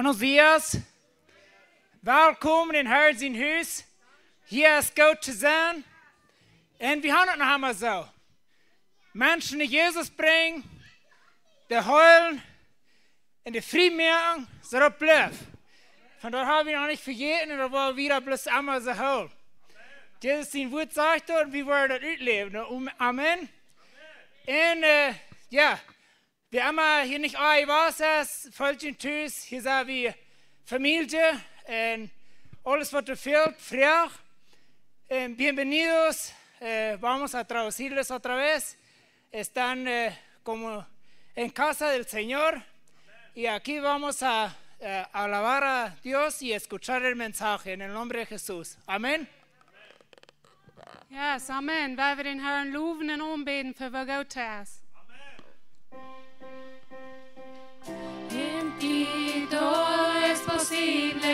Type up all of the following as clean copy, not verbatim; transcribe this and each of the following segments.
Buenos dias. Welkom in Herz in Huis. Hier ist gut zu sein. Und wir haben es noch einmal so. Menschen, die Jesus bringen, die heulen und die Frieden merken, so das bleibt. Von dort haben wir noch nicht vergessen und da wollen wir wieder bloß einmal so holen. Jesus sein Wort sagt und wir wollen das ausleben. Amen. Und ja, wir haben hier nicht ein Wasser, Volkchen Tüß, hier sind wir Familie und alles, was da fehlt, früh. Bienvenidos, vamos a traducirles otra vez. Están como en casa del Señor y aquí vamos a alabar a Dios y escuchar el mensaje en el nombre de Jesús. Amen. Yes, amen. Wij willen den Herrn loven en aanbidden voor wat God is. En ti todo es posible,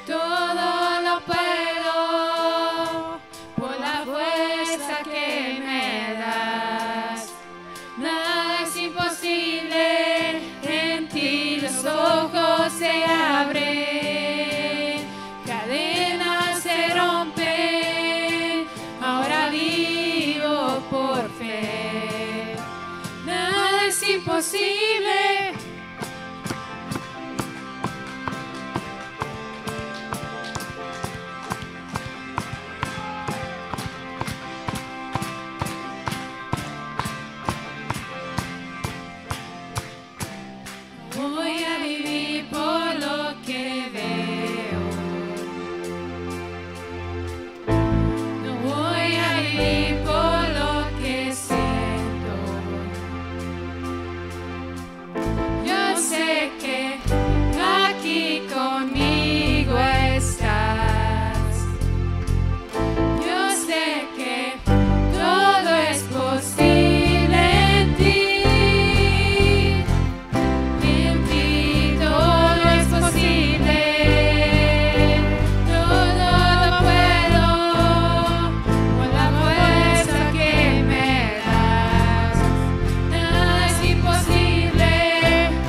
todo lo puedo, por la fuerza que me das. Nada es imposible, en ti los ojos se abren, cadenas se rompen, ahora vivo por fe. Nada es imposible. Voy a vivir por lo que veo. No voy a vivir por lo que siento. Yo sé que aquí conmigo estás. Yo sé que todo es posible en ti. En ti todo es posible. Todo lo puedo por la fuerza que me das. Nada es imposible.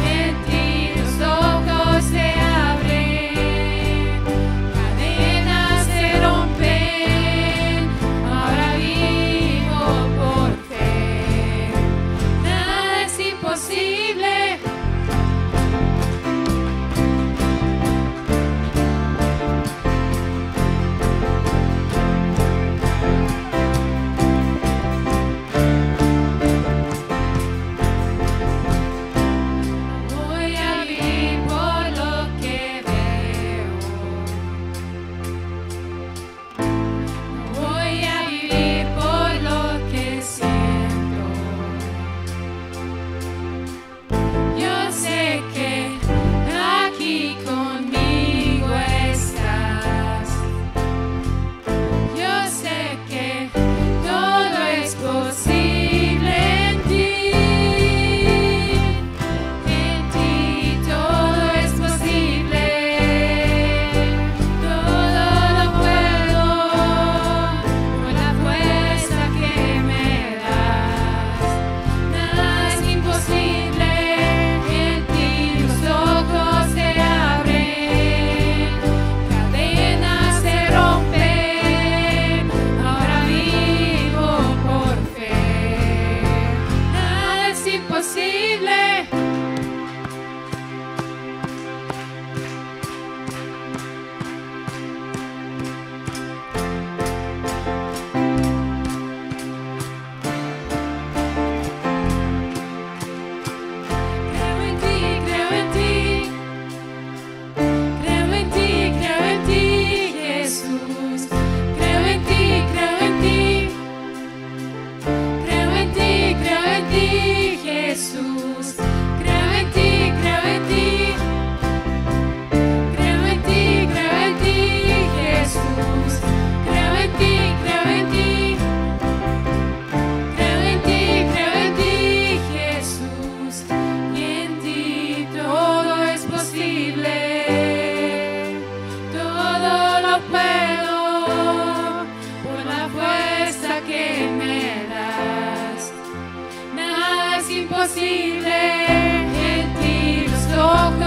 En ti los ojos se abren, cadenas se rompen, ahora vivo por fe. Nada es imposible. Voy a vivir por lo que veo. Voy a vivir por lo que siento. Yo sé que aquí conmigo estás. Yo sé que todo es posible en ti. En ti todo es posible. Todo lo puedo por la fuerza que me das. Nada es imposible. En ti los ojos se abren, cadenas se rompen, ahora vivo por fe. Nada es imposible. Creo en ti, creo en ti. Creo en ti, creo en ti, Jesús. Creo en ti, creo en ti. Creo en ti, Jesús. Creo en ti, creo en ti. Creo en ti, Jesús. Creo en ti, Creo en ti, Jesús. Y en ti todo es posible. Todo lo puedo por la fuerza que me das. Nada es imposible. En ti los ojos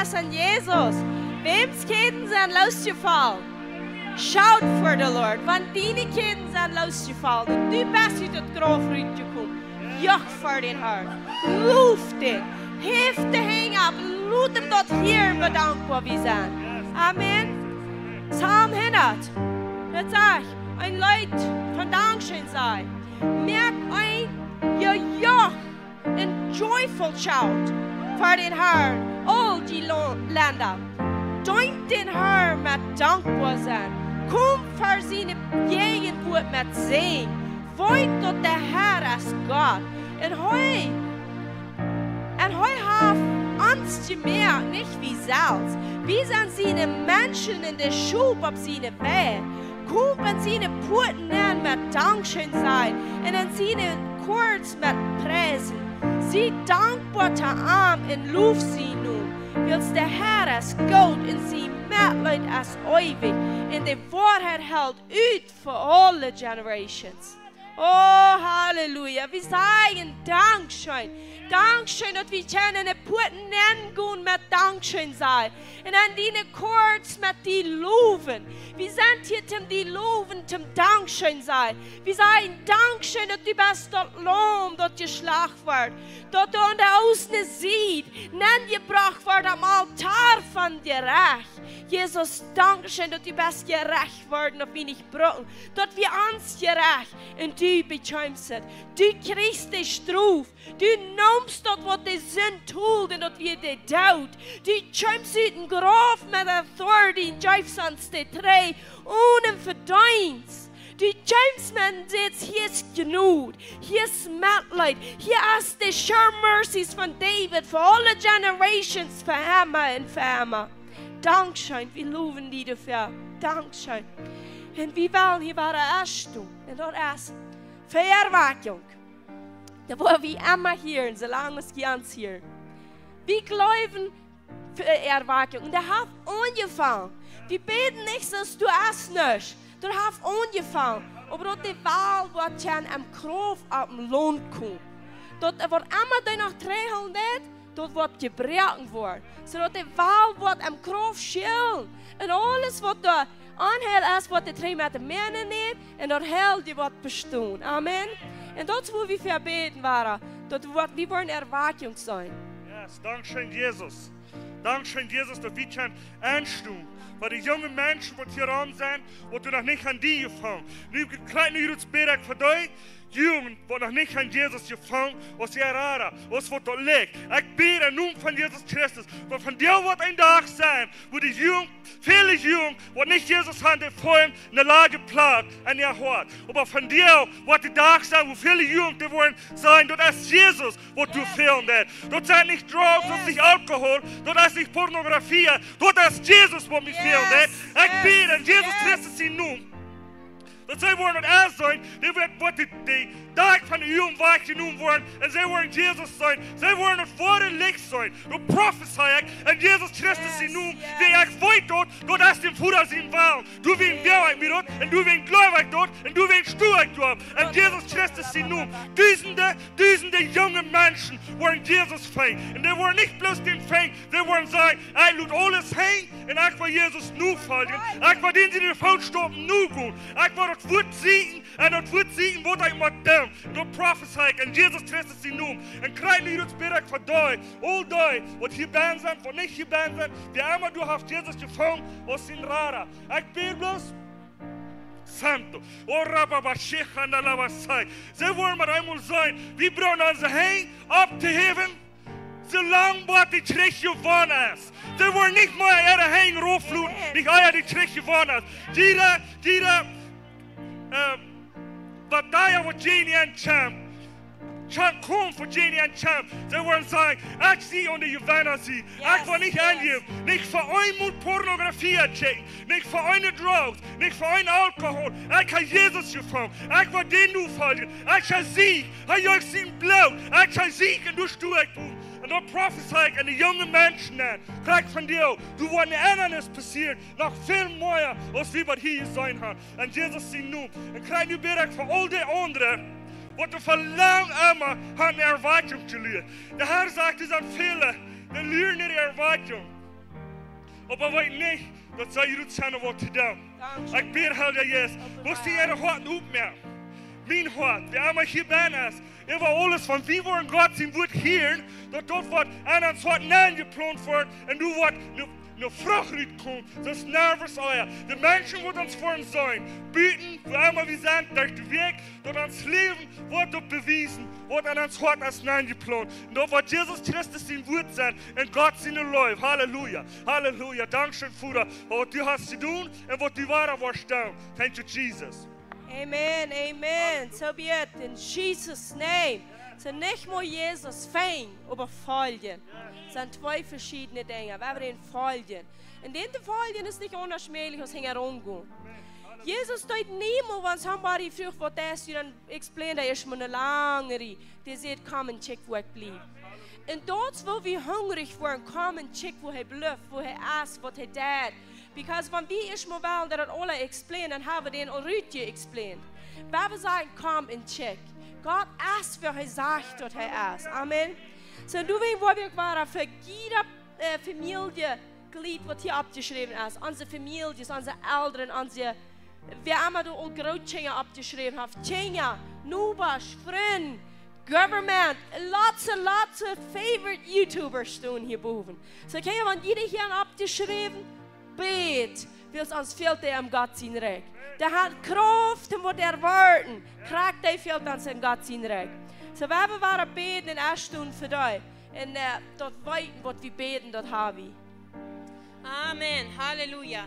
das an Jesus. Wem's Kinder sind losgefallen? Schaut für den Lord. Wenn deine Kinder sind losgefallen, du bist uit het graf gekommen. Joch für den Herrn. Loof den. Hef de hang ab. Laat hem dat hier bedankbaar wie zijn. Amen. Psalm 100. Dat zegt, een Leid van dankzijn zijn. Merk ein, je joch, een joyful shout voor den Herrn, al die landen. Dank den Herrn met dankbaar zijn. Kom voor zijn gegenwoord met zegen. Weet dat de Herr is God. En hij heeft Angst gemerkt, nicht wie selbst. Wir sind seine Menschen in der Schub auf seine Weg. Kommt an seine Pforten an mit Dankeschön sein und an seine Kurz mit Preisen. Sie dankbar zu arm und luf sie nun. Wils der Herr ist Gott und sie Mitleid ist ewig. Und die Wahrheit hält uit für alle Generations. Oh, Halleluja. Wir sagen Dankeschön. Dankeschön, dass wir in den Puten gehen mit Dankeschön sein. Und an die kurz mit die Loven. Wir sind hier zum die Loven, zum Dankeschön sein. Wir sagen Dankeschön, dass du bist dort Lohn, dort geschlacht wird. Dort du an der Außen sieht, nenn gebracht wird am Altar von dir recht. Jesus, Dankeschön, dass du bist gerecht worden, auf ihn nicht brocken. Dort wir uns gerecht und du bekämpfst. Du kriegst die Struf. Du nimmst dort, was die Sinn tut und dort wir die Tod. Du kämpfst den Graf mit der Authority und kämpfst uns die drei ohne Verdienst. Du kämpfst mit jetzt, hier ist genug, hier ist Mitleid, hier ist die sure mercies von David für alle Generations, für immer und für immer. Dankeschön, wir loben dich dafür. Dankeschön. Und wir wollen hier bei der Erstung, und dort ist Verwirklichung. Da wollen wir immer hören, solange es ganz hier. Wir glauben für Erwartung. Und der hat angefangen. Wir beten nicht, dass du es nicht. Du hast angefangen. Aber dort die Wahl wird ja am Kraft auf dem Lohn kommen. Dort wird immer dann noch 300, dort wird gebrochen worden. So dort die Wahl wird am Kraft schillen. Und alles, was da anhält, ist, wird die 3 mit den Männern nehmen. Und dort hält die wird bestehen. Amen. Und dort, wo wir verbeten waren, dort wird wir wollen Erwartung sein. Yes, Dankeschön, Jesus. Dankeschön, Jesus, dass wir können anstehen. Weil die jungen Menschen, die hier rum sind, die noch nicht an die gefangen. Nu kleine Jürgens Berg für dich. Jungen, die noch nicht an Jesus gefangen, was ihr rara, was wird dort liegt. Ich bete nun von Jesus Christus, weil von dir wird ein Tag sein, wo die Jungen, viele Jungen, die nicht Jesus haben, die vorhin in der Lage plagt an ihr Hort. Aber von dir wird der Tag sein, wo viele Jungen, die wollen sein, dort ist Jesus, wo du fehlen wird. Dort sind nicht Drogen, dort ist nicht Alkohol, dort ist nicht Pornografie, dort ist Jesus, wo mich fehlen wird. Ich bete, Jesus Christus sie nun. Dat zij worden het zijn, die wordt de dag van de jong weg genoemd worden. En zij worden Jezus zijn. Zij worden het voor het licht zijn. De prophesy ik en Jezus Christus sie noemt. Die ik weet dort, dat is de voeder zien wel. Du wien wel ik dort, en du wien gelovig dort, en du wien stoer ik dort. En Jezus Christus sie noemt. Duizenden jonge mensen worden Jezus fijn. En die worden niet bloos den fijn. Die worden zeggen, ik doe alles heen. En ik wil Jezus nu volgen. Ik wil die in de voetstappen nu gaan. Ik wil het woord zien. En het woord zien wat ik moet doen. En dat prophesy ik. En Jezus Christus sie noemt. En krijg niet het bidden voor die. All die. Wat hier bij zijn, wat niet hier bij zijn. Die allemaal du hast Jezus gevangen. Als in rara. Ik bid bloos. Santo. Oh, Rabba, Sheikha, Nalava, Sai. Zij worden maar eenmaal zijn. Wie brengen onze heen op te heaven? Zolang wat die terug gewonnen is. Ze worden niet meer er heen roofvloed. Niet eier die terug gewonnen is. Jeder, wat daar wat Jenny en Champ. Champ komt voor Jenny en Champ. Ze worden zeggen, ik zie onder je wanneer zie. Ik wil niet aangeven. Niet voor een moet pornografie checken. Niet voor een drugs. Niet voor een alcohol. Ik heb Jezus gevangen. Ik wil den nu volgen. Ik ga ziek. Hij juist zien blauw. Ik ga ziek en dus doe ik doen. En dan prophesy ik aan de jonge mensen aan. Krijg van jou, du wordt een anderes passiert, nog veel mooier als wie wat hier zijn had. En Jezus zien nu. En krijg nu bid ik voor al die anderen, wat we verlang immer aan erwartung te leren. De Heer zegt, er zijn vele, die leren niet erwartung. Aber weet niet dat zij je zijn wat te doen. Dankeschön. Ik bid, Heer Jezus, moest die ihre Horten opmerken. Mijn Hort, wer einmal hier ben ist, über alles von wie wollen Gott sein Wort hören, dass dort wird einer ins Hort geplant wird und du wird eine Frucht kommt, das ist nervös euer. Die Menschen, die uns vor uns sein, bieten, wo einmal wir sind, durch den Weg, dass uns Leben wird dort bewiesen, wird an uns Hort als geplant. Und dort wird Jesus Christus sein Wort sein und Gott seine Läufe. Halleluja, Halleluja. Dankeschön, Vater, was du hast zu tun und was du weiter wirst tun. Thank you, Jesus. Amen, amen. So be it in Jesus' name. So nicht nur Jesus fein, aber folgen. Das sind zwei verschiedene Dinge. Wir werden folgen. Und den folgen ist nicht unerschmählich, als herumgehen. Jesus tut niemand, wenn somebody fragt, was das ist, dann explain er erstmal eine lange Rede. Der sagt, komm und check, wo ich bleibe. Und dort, wo wir hungrig waren, komm und check, wo er bleibt, wo er isst, was er tut. Because wenn wir erstmal wollen, dass alle explain, dann haben wir den already explained. Wenn wir sagen, komm und check. Gott ist, wer er sagt, dass er ist. Amen. So, du weißt, wo wir waren, für jede Familienglied, was hier abgeschrieben ist. Unsere Familie, unsere Eltern, unsere, wir haben da auch Großkinder abgeschrieben. Kinder, Nubasch, Freunde, Government, lots of favorite YouTubers stehen hier oben. So, kann ja, wenn jeder hier abgeschrieben, bet, weil ons fehlt er am Gott sein Recht. Der hat Kraft, wat er warten, krijgt hij fehlt aan zijn Gott sein Recht. So, we waren beten in 1 Stunde für dich. Und dat weten, wat we beten, dat haben wir. Amen. Halleluja.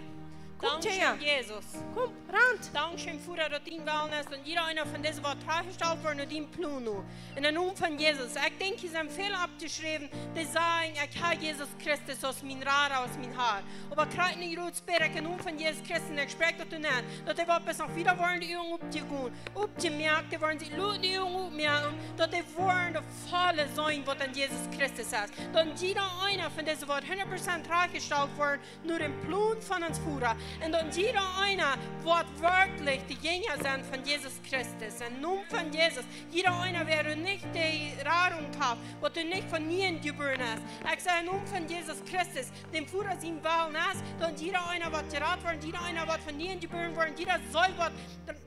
Dankeschön, Jesus. Komm, rand. Dankeschön, Vater, dass dein Wellness und jeder einer von diesen Worten dargestellt worden und dein Pluno. In den Namen von Jesus. Ich denke, sie sind viel abgeschrieben, die sagen, ich habe Jesus Christus aus meinem Haar, aus meinem Haar. Aber gerade in der Rotsberg, in den Namen von Jesus Christus, ich spreche das nicht, dass die Worte bis noch wieder wollen, die Jungen aufzugehen, aufgemerkt, die wollen sich die Jungen aufmerken, dass die wollen die volle sein, was an Jesus Christus ist. Dass jeder einer von diesen Worten 100% dargestellt worden, nur den Plan von uns Vater. Und dann jeder einer wortwörtlich die Jünger sind von Jesus Christus. Im Namen von Jesus. Jeder einer wäre nicht die Radung gehabt, was du nicht von ihnen geboren hast. Ich sage im Namen von Jesus Christus, dem Vater sein Wahlen hast, dann jeder einer wird geraten worden, jeder einer wird von ihnen geboren worden, jeder soll wird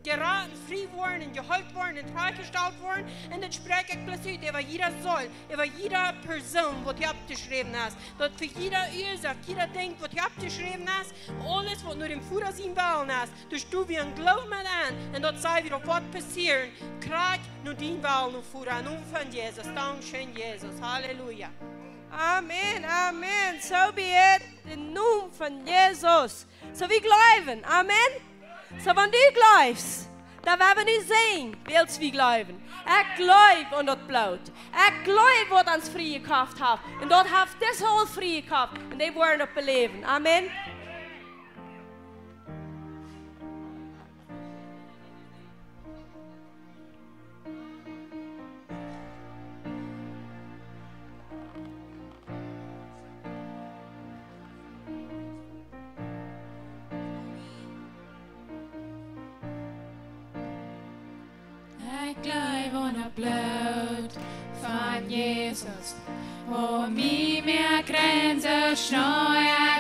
geraten, frei worden und geholt worden und freigestellt worden. Und dann spreche ich plötzlich über jeder soll, über jeder Person, was du abgeschrieben hast. Dass für jeder Ursache, jeder Ding, was du abgeschrieben hast, alles, was nur dem Vater sein Wahlen hast, durch du wie ein Glauben an, und dort sei wieder was passieren, krieg nur dein Wahlen und Vater, in Namen von Jesus. Dankeschön, Jesus. Halleluja. Amen, Amen. So be it. In Namen von Jesus. So wir glauben. Amen. So wenn du glaubst, dann werden wir nicht sehen, willst wir glauben. Ich glaube und das Blut. Ich glaube, was uns frei gekauft hat. Und dort hat das whole frei gekauft. Und die wollen das beleben. Amen. Ik glaube an das Blut von Jesus, wo mir mehr Grenzen schnau.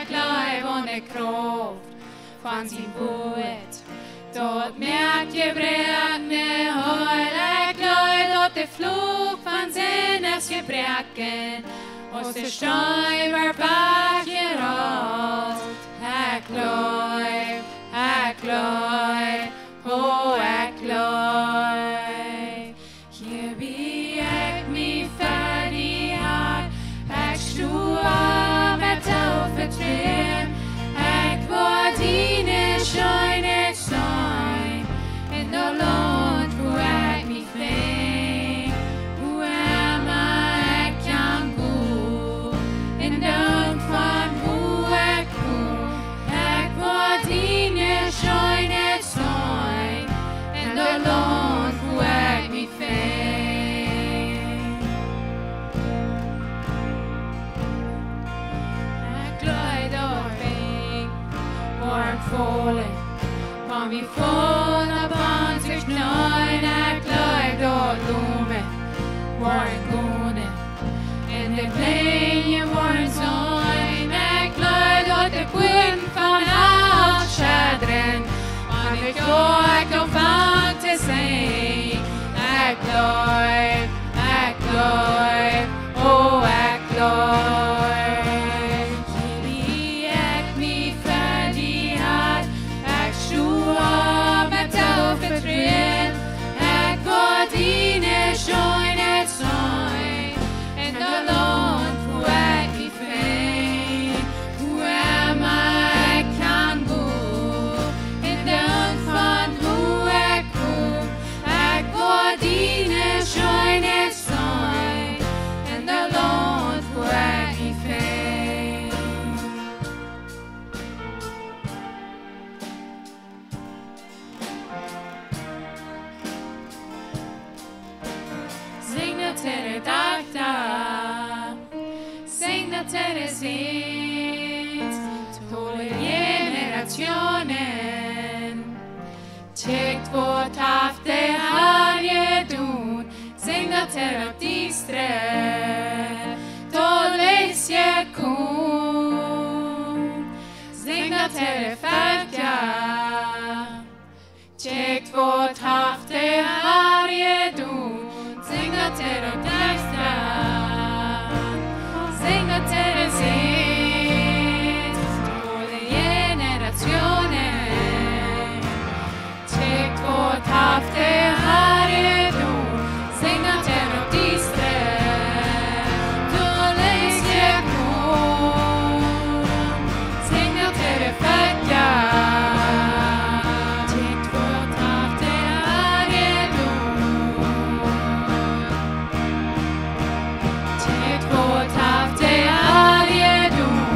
Ich glaube an die Kraft von seinem Wort, dort merkt ihr Brechen Heul. Ich glaube dort der Flug von Sinnesgebrechen, aus der Stäuber Bach gerollt. Ich glaube, oh, ich glaube. Hier wie ich mich fertig hat, ich stuhe mit Taufe drin. Ich will deine Scheune sein, in der Land, wo ich mich finde, wo immer ich kann gut, in der von wo ich komme. Ich will deine Scheune sein. Hvor jeg vant til seg, jeg glad, og jeg glad. Kjemi ek mi ferdighet, jeg sjua med tau fortryn, jeg går dine skjønnet søgn, enda langt hvor jeg i fein, hvor er meg kan gå, enda unnfann hvor jeg kom, jeg går dine skjønnet søgn, enda langt hvor jeg i fein. Signa til det dagta, signa til det sint, tåle generationen. Tjekt vårt haft det har je doen, signa til det distre, tåles je kom. Signa til det folka, tjekt vårt haft det har je doen, signa til det distre, signa til det sint, tåle generationen. Tjekt vårt haft det har je doen, signa til det distre, tåles je kom. Signa til det folka, tjekt vårt haft det har je doen. Tjekt vårt haft det har je doen.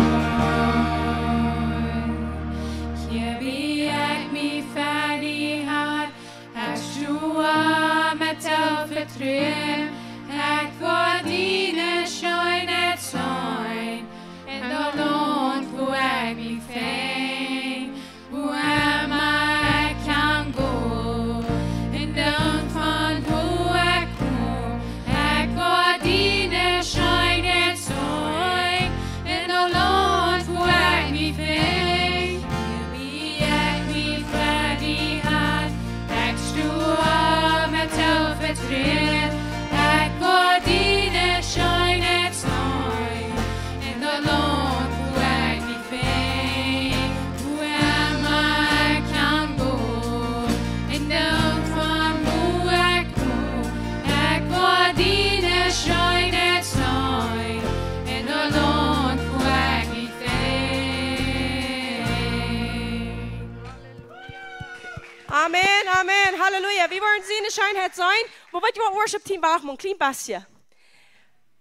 Hier wie jeg mi ferdighet, jeg sjua med tau fortryn, jeg får dine skjønnet søgn, enda langt hvor jeg mi fein, hvor er meg kan gå, enda unnfann hvor jeg kom, jeg får dine skjønnet søgn, enda langt hvor jeg mi fein. Hier wie jeg mi ferdighet, jeg sjua med tau fortryn, jeg får dine skjønnet søgn, enda langt hvor jeg mi fein, hvor er meg kan gå, enda unnfann hvor jeg kom, jeg får dine skjønnet søgn, enda langt hvor jeg mi fein. Amen, amen, halleluja. Vi wollen seine Schönheit sein. Maar weet je wat worship team wacht, een klein beetje.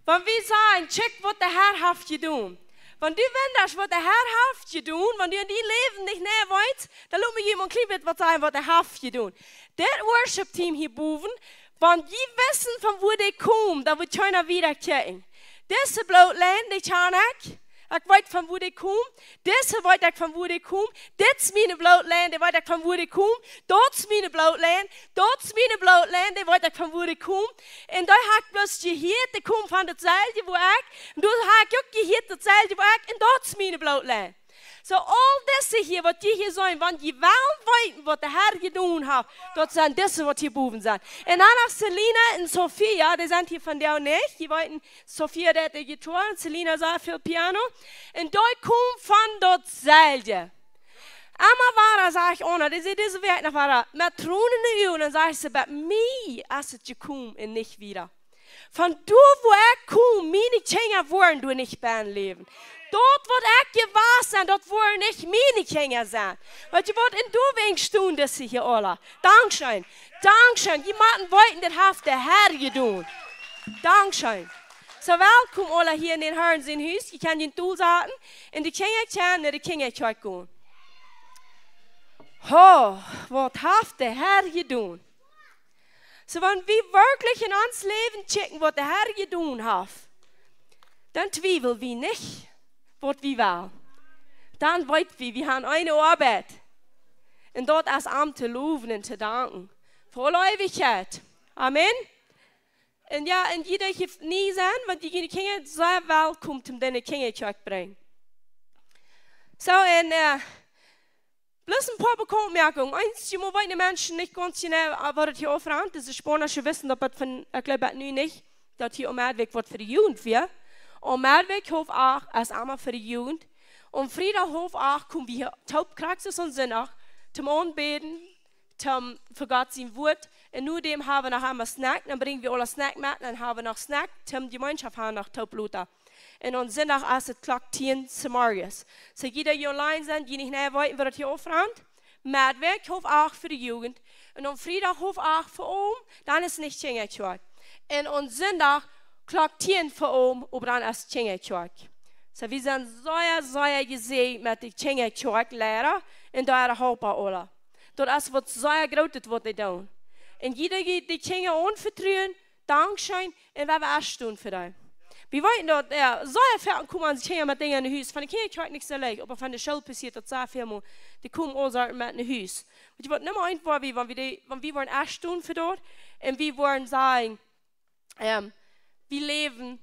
Want we zeggen, check wat de Herr heeft gedaan. Want du wenders wat de Herr heeft gedaan, want du in die leven niet neer weet, dan laat me je een klein beetje wat zeggen wat hij heeft gedaan. Dat worship team hierboven, want die wissen van waar die komen, dat we kunnen weer kijken. Deze blootland, die kan ik. Ik weet van waar ik kom. Deze weet ik van waar ik kom. Dit is mijn blootland, die weet ik van waar ik kom. Dat is mijn blootland. Dat is mijn blootland, die weet ik van waar ik kom. En daar heb ik plus gehoord, die komt van hetzelfde waar ik. En daar heb ik ook gehoord hetzelfde waar ik. En dat is mijn blootland. So all deze hier, wat die hier zijn, want je wel weten wat de Herr gedaan heeft, dat zijn deze wat hier boven zijn. En dan nog Selina en Sophia, die zijn hier van jou niet. Je weten, Sophia dat de gitaar en Selina zei veel piano. En die komt van datzelfde. Einmal war er, sag ich, Ona, diese Welt noch war er, mit Tronen in die Augen, dann sag ich sie, bei mir ist es gekommen und nicht wieder. Von du, wo ich komme, meine Kinder wollen du nicht beim Leben. Dort, wo ich gewahr sein, dort wollen nicht meine Kinder sein. Weil die wollen in du wenig tun, das sie hier alle. Dankeschön. Dankeschön. Jemanden wollten, das hat der Herr getan. Dankeschön. So, willkommen alle hier in den Herren sein Haus. Ich kann den Stuhl sagen. Und die Kinder können nach der Kinderkirche gehen. Oh, was hat der Herr getan? So, wenn wir wirklich in uns Leben checken, was der Herr getan hat, dann zweifeln wir nicht, was wir wollen. Dann weit wir haben eine Arbeit. Und dort als Amt zu loben und zu danken. Voll Ewigkeit. Amen. Und ja, und jeder heeft nie zijn, want die Kinder sehr willkommen, um deine Kinderkirche zu bringen. So, und Bloß ein paar Bemerkungen. Eins, die meine Menschen nicht ganz genau, aber das hier auch voran, das ist spannend zu wissen, dass das von, ich glaube nu nicht, dass hier am Meldweg wird für die Jugend wird. Und Meldweg hof auch als einmal für die Jugend. Und Frieda hof auch, kommen wir hier, Taubkraxis und Sonntag, zum Anbeten, zum für Gott sein Wort. Und nur dem haben wir noch einmal Snack, dann bringen wir alle Snack mit, dann haben wir noch Snack, zum die Gemeinschaft haben noch Taubluter. Und am Sonntag ist es Glock 10 zum Morgens. So jeder, die online sind, die nicht näher wollten, wird hier aufgeräumt. Meldweg hof auch für die Jugend. Und am Freitag hof auch für oben, dann ist nicht Tjengekjörg. Und am Sonntag Glock 10 für oben, und dann ist Tjengekjörg. So wir sind sehr gesehen mit den Tjengekjörg-Lehrer in der Hauptbauola. Das wird sehr groß, was die tun. Und jeder geht die Tjenge anvertrauen, Dankeschön, und wir werden erst tun für dich. Wir wollten dort, so erfahren, kommen an sich mit Dingen in den Haus. Von der Kirche nicht so leicht, aber von der Schule passiert das sehr viel mehr. Die kommen auch mit in den Haus. Und ich wollte nicht mehr einfach, wenn wir wollen erst tun für dort, und wir wollen sagen, wir leben,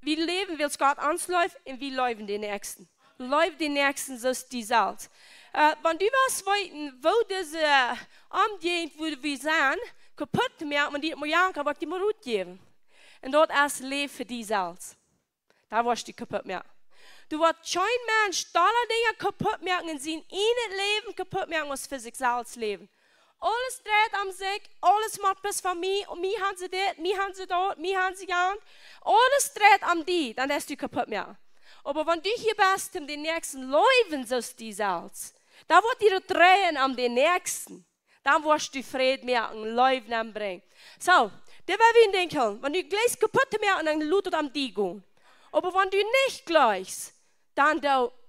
wie es Gott ansläuft, und wir leben den Nächsten. Leben den Nächsten, so ist die Salz. Wenn du was wollten, wo diese Amtgehend, wo wir sind, kaputt machen, und die mir jagen kann, was die mir gut geben. Und dort ist Leben für die Salz. Da wirst du kaputt machen. Du wirst kein Mensch alle Dinge kaputt machen und sein Leben kaputt machen, was für sich selbst leben. Alles dreht am sich, alles macht bis von mir, und mir haben sie das, mir haben sie dort, mir haben sie gehabt. Alles dreht am die, dann lässt du kaputt machen. Aber wenn du hier bist, um den nächsten Leben, so ist die Salz, da wird dir drehen am den nächsten. Dann wirst du Frieden merken, Leben anbringen. So. Der will ihn denken, wenn du gleich kaputt machst, dann lootet am die gehen. Aber wenn du nicht gleich, dann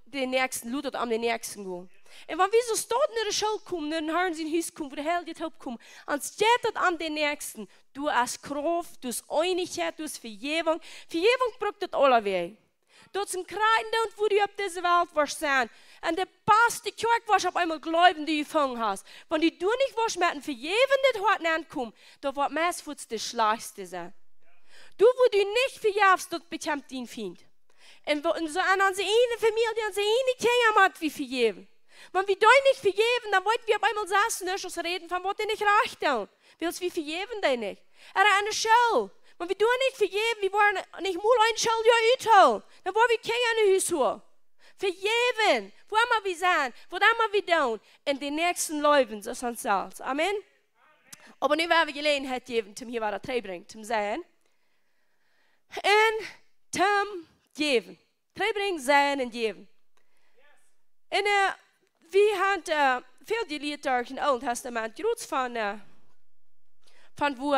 den nächsten lootet am den nächsten gehen. Und wenn wir so dort in der Schule kommen, in den Herrn in Haus kommen, wo der Herr die Taub kommt, anstatt an den nächsten, du hast Kraft, du hast Einigkeit, du hast Vergebung. Vergebung braucht das alle weg. Dort sind Kreiden, wo du auf dieser Welt wirst sein. Und der beste Kirche, was auf einmal Glauben, die du gefangen hast. Wenn du nicht wirst mit einem vergebenden Hort ankommen, dann wird meistens das Schlechteste sein. Du, wo du nicht verjährst, dort bekämpft ihn Feind. Und so an unsere eine Familie, unsere eine Kinder macht wie vergeben. Wenn wir dort nicht vergeben, dann wollten wir auf einmal saßen, und reden von was dir nicht reicht. Willst wir vergeben dir nicht? Er hat eine Schuld. Wenn wir nicht vergeben, wir wollen nicht mal ein Schuld uithalen. Dann wollen wir Kinder in die Haus holen. Vergeben, wo immer wir sind, wo immer wir tun, in den nächsten Leben, so ist uns selbst. Amen. Aber nu werden wir Gelegenheit geben, zum hier was bringen, zum Sein. Und zum Geben. Bringen, Sein und Geben. Und wir haben viel die Lieder im Alten Testament gerührt von wo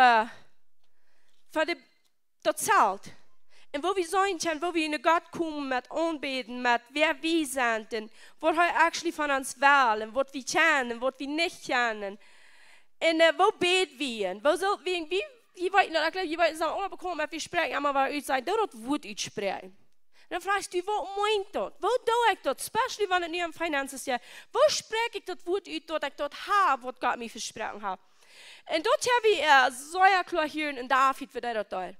das zahlt. Und wo wir sein können, wo wir in Gott kommen mit Anbeten, mit wer wir sind, und was er actually von uns will, und was wir kennen, was wir nicht kennen. Und wo beten wir? Wo soll wir, wie wollten sagen, alle bekommen, wenn wir sprechen, aber wir sagen, dort wird ich sprechen. Und dann fragst du, wo meint das? Wo tue ich das? Especially wenn es nicht um Finanzen ist. Wo spreche ich das Wort aus, dass ich dort habe, was Gott mir versprochen hat? Und dort haben wir sehr klar hier in David, wie der das tut.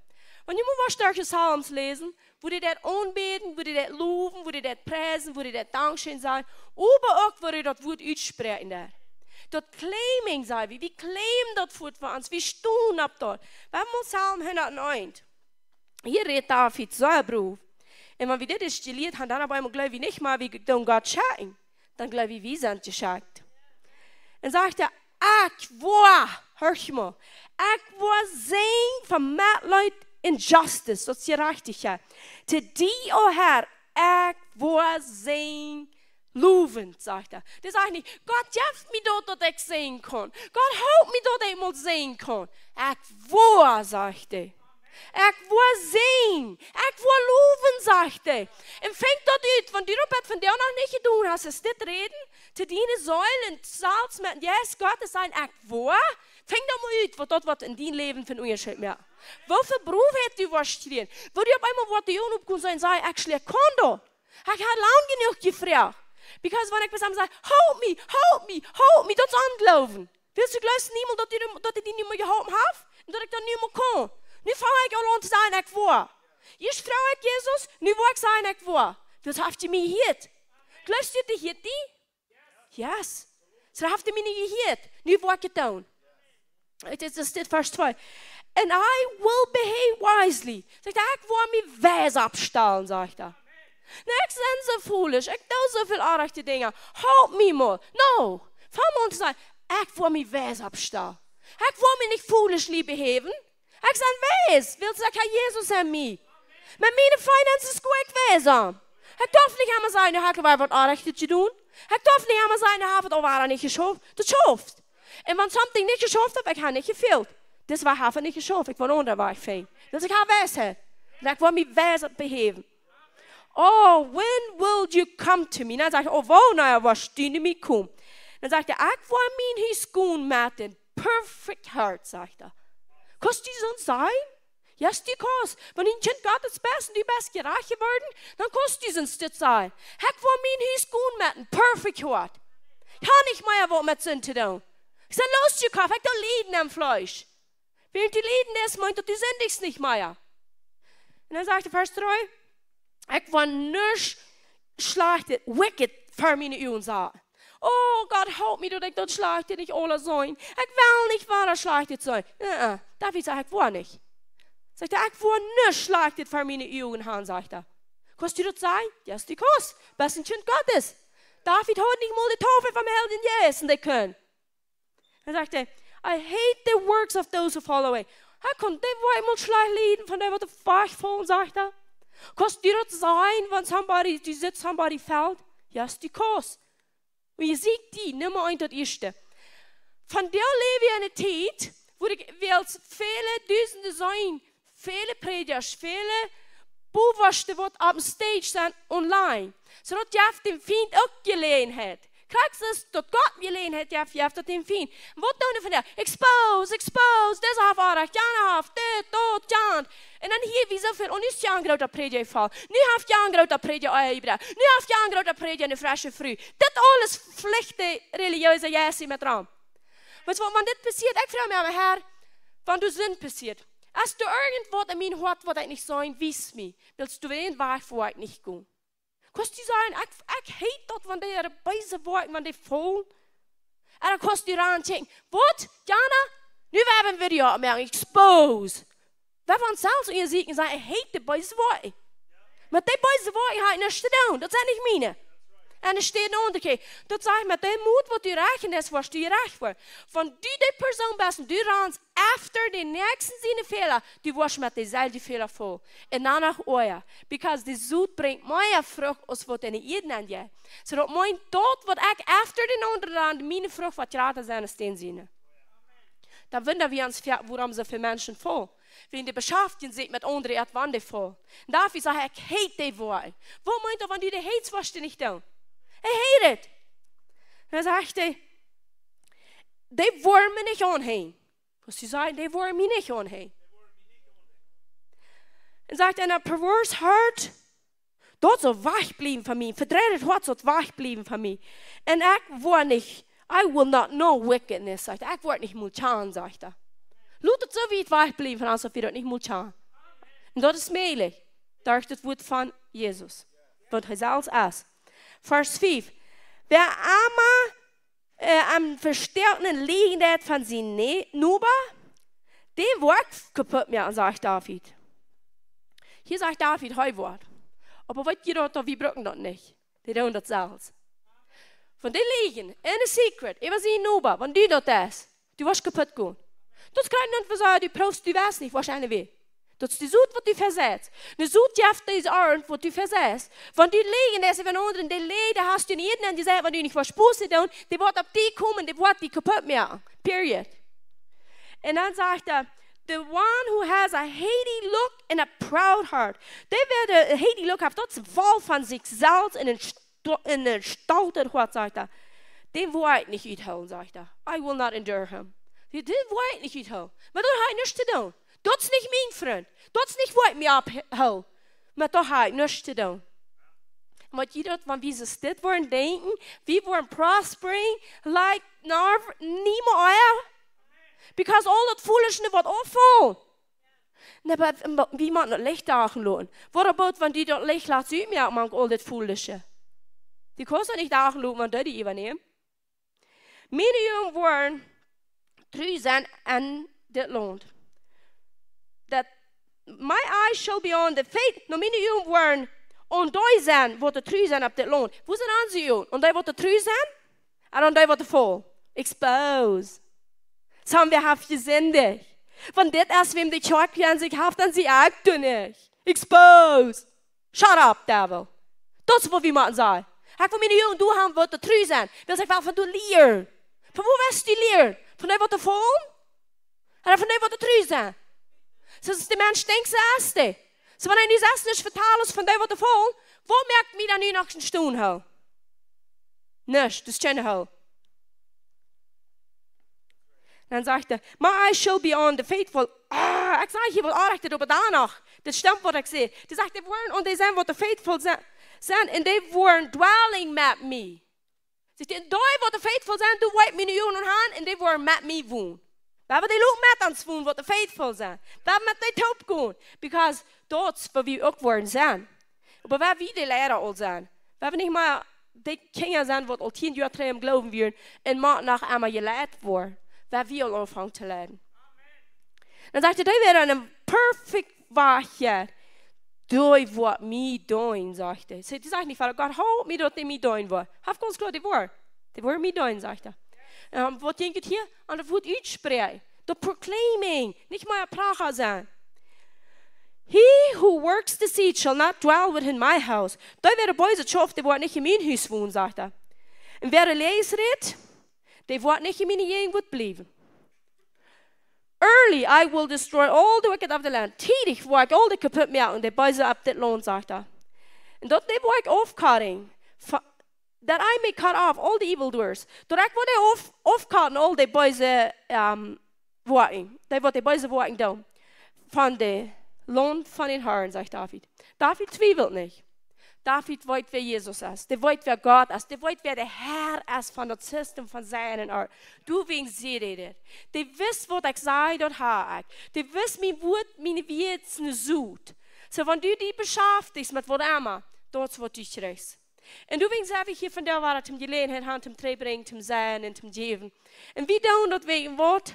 Wenn jemand mal starke Psalms lesen, wo die das anbeten, wo die das loben, wo die das preisen, wo die das Dankeschön sagen, aber auch, wo die das Wort aussprechen. Dort claiming sei wir claimen das Wort für uns, wir stehen ab dort. Wir haben Psalm 101. Hier redet David sehr Beruf. Und wenn wir das stilliert haben, dann aber immer glaube ich nicht mal, wie Gott schauen. Dann glaube ich, wir sind geschickt. Und sagt er, hör mal, ich war sehen von Leuten injustice, das ist gerechtigheid. Te die, o Herr, ich war sehen lovend, sagt er. Das sagt nicht, Gott hilft mir dort, dass ich sehen kann. Gott hilft mir dort, dass ich mal sehen kann. Ich war, sagt er. Ich war sehen. Ich war loven, sagt er. Und fängt dort ut, wenn du das von dir noch nicht getan hast, ist das reden, zu deinen Säulen, Salz mit, yes, Gott ist ein Ich war. Fängt doch mal ut, was dort in dein Leben von Unterschied mehr. Welchen Beruf hättest du was stehen? Wo du auf einmal was die Unabkommen sein, sagen, actually, ich kann doch. Ich habe lange genug gefragt. Because wenn ich bis sage, help me, das ist angelaufen. Willst du gleich niemand, dass ich dich nicht mehr geholfen habe? Und dass ich dann nicht mehr kann? Nu fange ich an zu sagen, ich war. Ich frage Jesus, nu will ich sagen, ich war. Das habt ihr mir hier. Glaubst du dich hier? Yes. So haft mich nicht gehört. Nu wat gedaan. Das ist Vers 2. And I will behave wisely. Sagt er, ich will mich wijs abstellen, sagt er. Ich bin so foolish. Ich doe so viel aardige dingen. Help me mal. No. Van me te zeggen, ich will mich wijs abstellen. Ich will mich nicht foolishly behaven. Ich bin wijs. Wil zeggen, Jesus aan mij. Met mijn finanzen is goed wijs. Ik darf nicht einmal sagen, ich habe was aardiges zu tun. Ich darf nicht einmal sagen, ich habe es auch nicht geschafft. Das schafft. Und wenn something nicht geschafft habe, ich habe nicht gefehlt. Das war einfach nicht geschafft. Ich war unter, war ich fein. Dus ik habe Weisheit. Und ich will mich wijs behaven. Oh, when will you come to me? Dan zeg ik, oh, wanneer was die mij komen? Dan zegt hij, ik wil mijn huis schoon met een perfect heart, zegt hij. Kost die zo'n zijn? Yes, die kost. Wenn ein Kind Gottes best und die best gerecht geworden, dann kost die zo'n stit zijn. Ik wil mijn huis schoon met een perfect heart. Ich habe nicht mehr was mit Sinn zu tun. Ich sage, los, du Kauf, ich da Leden am Fleisch. Während die Leden ist, meint er, du sündigst nicht mehr. Und dann sagt der Vers 3, ich will nicht schlecht, wicked für meine Augen sagen. Oh Gott, help me, dass ich das schlecht nicht alle sein. Ich will nicht weiter schlecht sein. David sagt, ich will nicht. Sagt er, ich will nicht schlecht für meine Augen haben, sagt er. Kannst du das sagen? Ja, ist die Kost. Bist ein Kind Gottes. David hat nicht mal die Taufe vom Helden Jesus, die können. Dann sagt er, I hate the works of those who fall away. Er konnte wohl einmal schlecht leiden, von dem, was der Fach fallen, sagt er. Kannst du das sein, wenn somebody fällt? Ja, ist die Kost. Und ihr seht die, nimm mal ein das Erste. Von der lebe ich eine Zeit, wo es viele Dutzende sein, viele Prediger, viele Bewusste, die auf dem Stage sind, online. Zodat je dem Feind auch Gelegenheit. Krijgt es, dat Gott Gelegenheit je dat dem Feind. Wat doen we van daar? Expose, das auf Arach, Jan auf, dort, Jan. En dan hier wie zoveel, en nu is Jan groot dat predje val. Nu heeft Jan groot dat predje uitbreid. Nu heeft Jan groot dat predje een frisse fruit. Dit alles vlechte religieuze jesie met ram. Want wat dit passiert, ik vraag me aan mijn Herr, wanneer du Sinn passiert. Als du irgendwas in mijn hart wat ik niet zijn, wies me. Willst du weten waar ik voor ik niet ga? Kost je zeggen, ik hate dat wanneer de böse woorden, wanneer die vol. En dan kost je aan denken, wat, Jana? Nu hebben we die opmerking, expose. We van zelfs in je zieken zeggen, ik hate de böse woorden. Maar die böse woorden ga ik niet te doen, dat zijn niet mijn. En er staat onder, dat zeg ik, met de moed wat je recht is, was je recht voor. Van die persoon best, du rans efter de nächsten seine Fehler, du wirst mit dezelfde Fehler vol. En dan nog oor. Because de zoet brengt meer vrucht als wat in de eden aan je. Zodat mijn dood wat ik efter de andere aan mijn vrucht wat raten zijn steen zien. Dan wundern wir uns, warum so viele Menschen voll. Wenn die beschäftigen sich mit anderen Erdwande voll. Darf ich sagen, ich hate die Worte. Wo meint er, wenn du die hates, was du nicht tun? Ich hate it. Dan sagt er, die wollen mich nicht anhängen. Was sie sagen, die wollen mich nicht anhängen. Dann sagt er, ein perverse heart, dort soll wach bleiben von mir. Verdrehtes Herz soll wach bleiben von mir. Und ich will nicht, I will not know wickedness, sagt er. Ich will nicht mulchan, sagt er. Lutet so wie es wach bleiben von uns, auf wir das nicht mulchan. Und das ist meilig. Da ist das Wort von Jesus. Wat hij zelfs is. Vers 5. Wer einmal am verstärkten Legenheit von seinem Nuber, den Wort kaputt mehr, sagt David. Hier sagt David Heuwort. Aber was ihr dort, wir brauchen das nicht. Die tun das selbst. Von den Liegen, in a secret, über seinen Nuber, wenn du dort ist, du wirst kaputt gehen. Das kann nicht sagen, du brauchst, du weißt nicht, wahrscheinlich wie. Dat is de zoet wat u verzet. De zoet jeft deze arend wat u verzet. Want die legen deze van onder, die leden hast u niet en die zeggen, wat u niet verspoezen doen, die wordt op die komen, die wordt die kapot maken. Period. En dan zegt hij, the one who has a haty look and a proud heart. Die werd een haty look heeft, dat is vol van zichzelf en een stolte hart, zegt hij. Den wil ik niet uithouden, zegt hij. I will not endure him. Den wil ik niet uithouden. Maar dat heeft niets te doen. Dat is niet mijn vriend. Dat is niet wat ik me abhoud. Maar dat heeft niets te doen. Maar je dat, wanneer we dit worden denken, we worden prospering, like niemand. Because all that foolishness wordt opvallen. Maar wie mag dat licht dagen lopen? Wat about wanneer die dat licht laat zien, maar all dat foolishness? Die kosten niet dagen lopen, want dat die übernemen. Meine Jungen waren true zijn en dit loont. That my eyes shall be on the faith. No, meine Jungen waren on die zijn, wat de true zijn op dit loont. Hoe zijn onze Jungen? On die wat de true zijn? En on die wat de vol? Expose. Das haben wir haft gesendet. Von dit als wem die Kirche an sich haft, dann sie auch nicht. Expose. Shut up, devil. Dat is wat we moeten zeggen. Ik wil mijn jongen doen wat de true zijn. Wil zeggen van de leer. Van hoe was die leer? Van die wat de vol? En van die wat de true zijn. Dus de mens denkt ze eerste. Dus wanneer die eerste is vertalen van die wat de vol, wat merkt mij dan nu nog een stoel hou? Niks, dat is geen hou. Dan zegt hij, my eyes shall be on the faithful. Ik zeg hier wel aardig op daar nog. Dat stemt wat ik zeg. Die zegt, die worden en die zijn wat de faithful zijn. En die worden dwelling met me. Zegt hij, die wat de faithful zijn, die wijt mijn jongen aan en die worden met me woon. We hebben die ook met ons woon wat de faithful zijn. We hebben met die top gaan. Because dat is waar we ook worden zijn. Maar waar we die leren al zijn. We hebben niet maar die kinderen zijn wat al 10 jaar terug geloven worden en maar nog einmal geleid worden. Waar we al aanvangen te leiden. Dan zegt hij, die werden een perfect wachtje. Doe wat mij doen, zegt hij. Die zegt niet, Vater, God, help me dat die mij doen wordt. Haf ganz klar, die worden mij doen, zegt hij. Wat denk je hier? Aan het woord uitspreken. De proclaiming. Niet maar praten zijn. He who works the seed shall not dwell within my house. Die werden boze schof, die wordt niet in mijn huis wonen, zegt hij. En wer leest het, die wordt niet in mijn jengwoord blijven. Early I will destroy all the wicked of the land. Tidig wil ik al die kapot maken, die boze op dit land, zegt hij. En dat wil ik afcutting. That I may cut off all the evildoers. Dat ik wil afcutten al die boze working. Die wat die boze working doen. Van de land van den Herren, zegt David. David twijfelt niet. David weet wer Jesus ist. Der weet wer Gott ist. Der weet wer der Herr ist von das System von seinen Art. Du wegen sie redet. Der wisst, was ich sage, dort habe ich. Der wisst, mein Wort, meine Wurzeln sucht. So, wenn du die beschäftigst mit was immer, dort wird du kriegst. Und du wegen sage ich hier von der Wahrheit, zum Gelegenheit haben, zum Treibringen, zum Sein und zum Geben. Und wie tun das wegen was?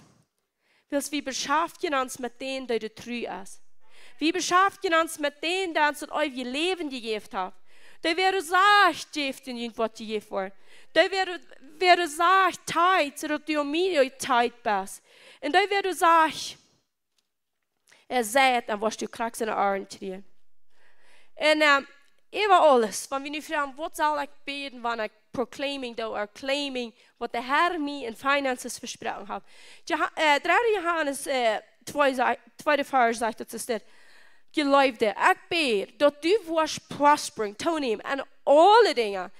Weil wir beschäftigen uns mit denen, die treu ist. Wir beschäftigen uns mit denen, die uns euer Leben gegeben haben. Die werden sagt, geeft in wat je geeft wordt. Die werden sagt, tijd, zodat du om mij tijd bent. En die werden sagt, zei, dan was du kraks in de oren treden. En über alles, wenn wir nu vragen, wat zal ik beten, wanneer ik proclaiming doe, or claiming, wat de Herr mij in finances versprochen hat. 3 Johannes 2 vers zegt dat is dit. Geliefde, ik bid dat du wordt prosperen, toenemen en alle dingen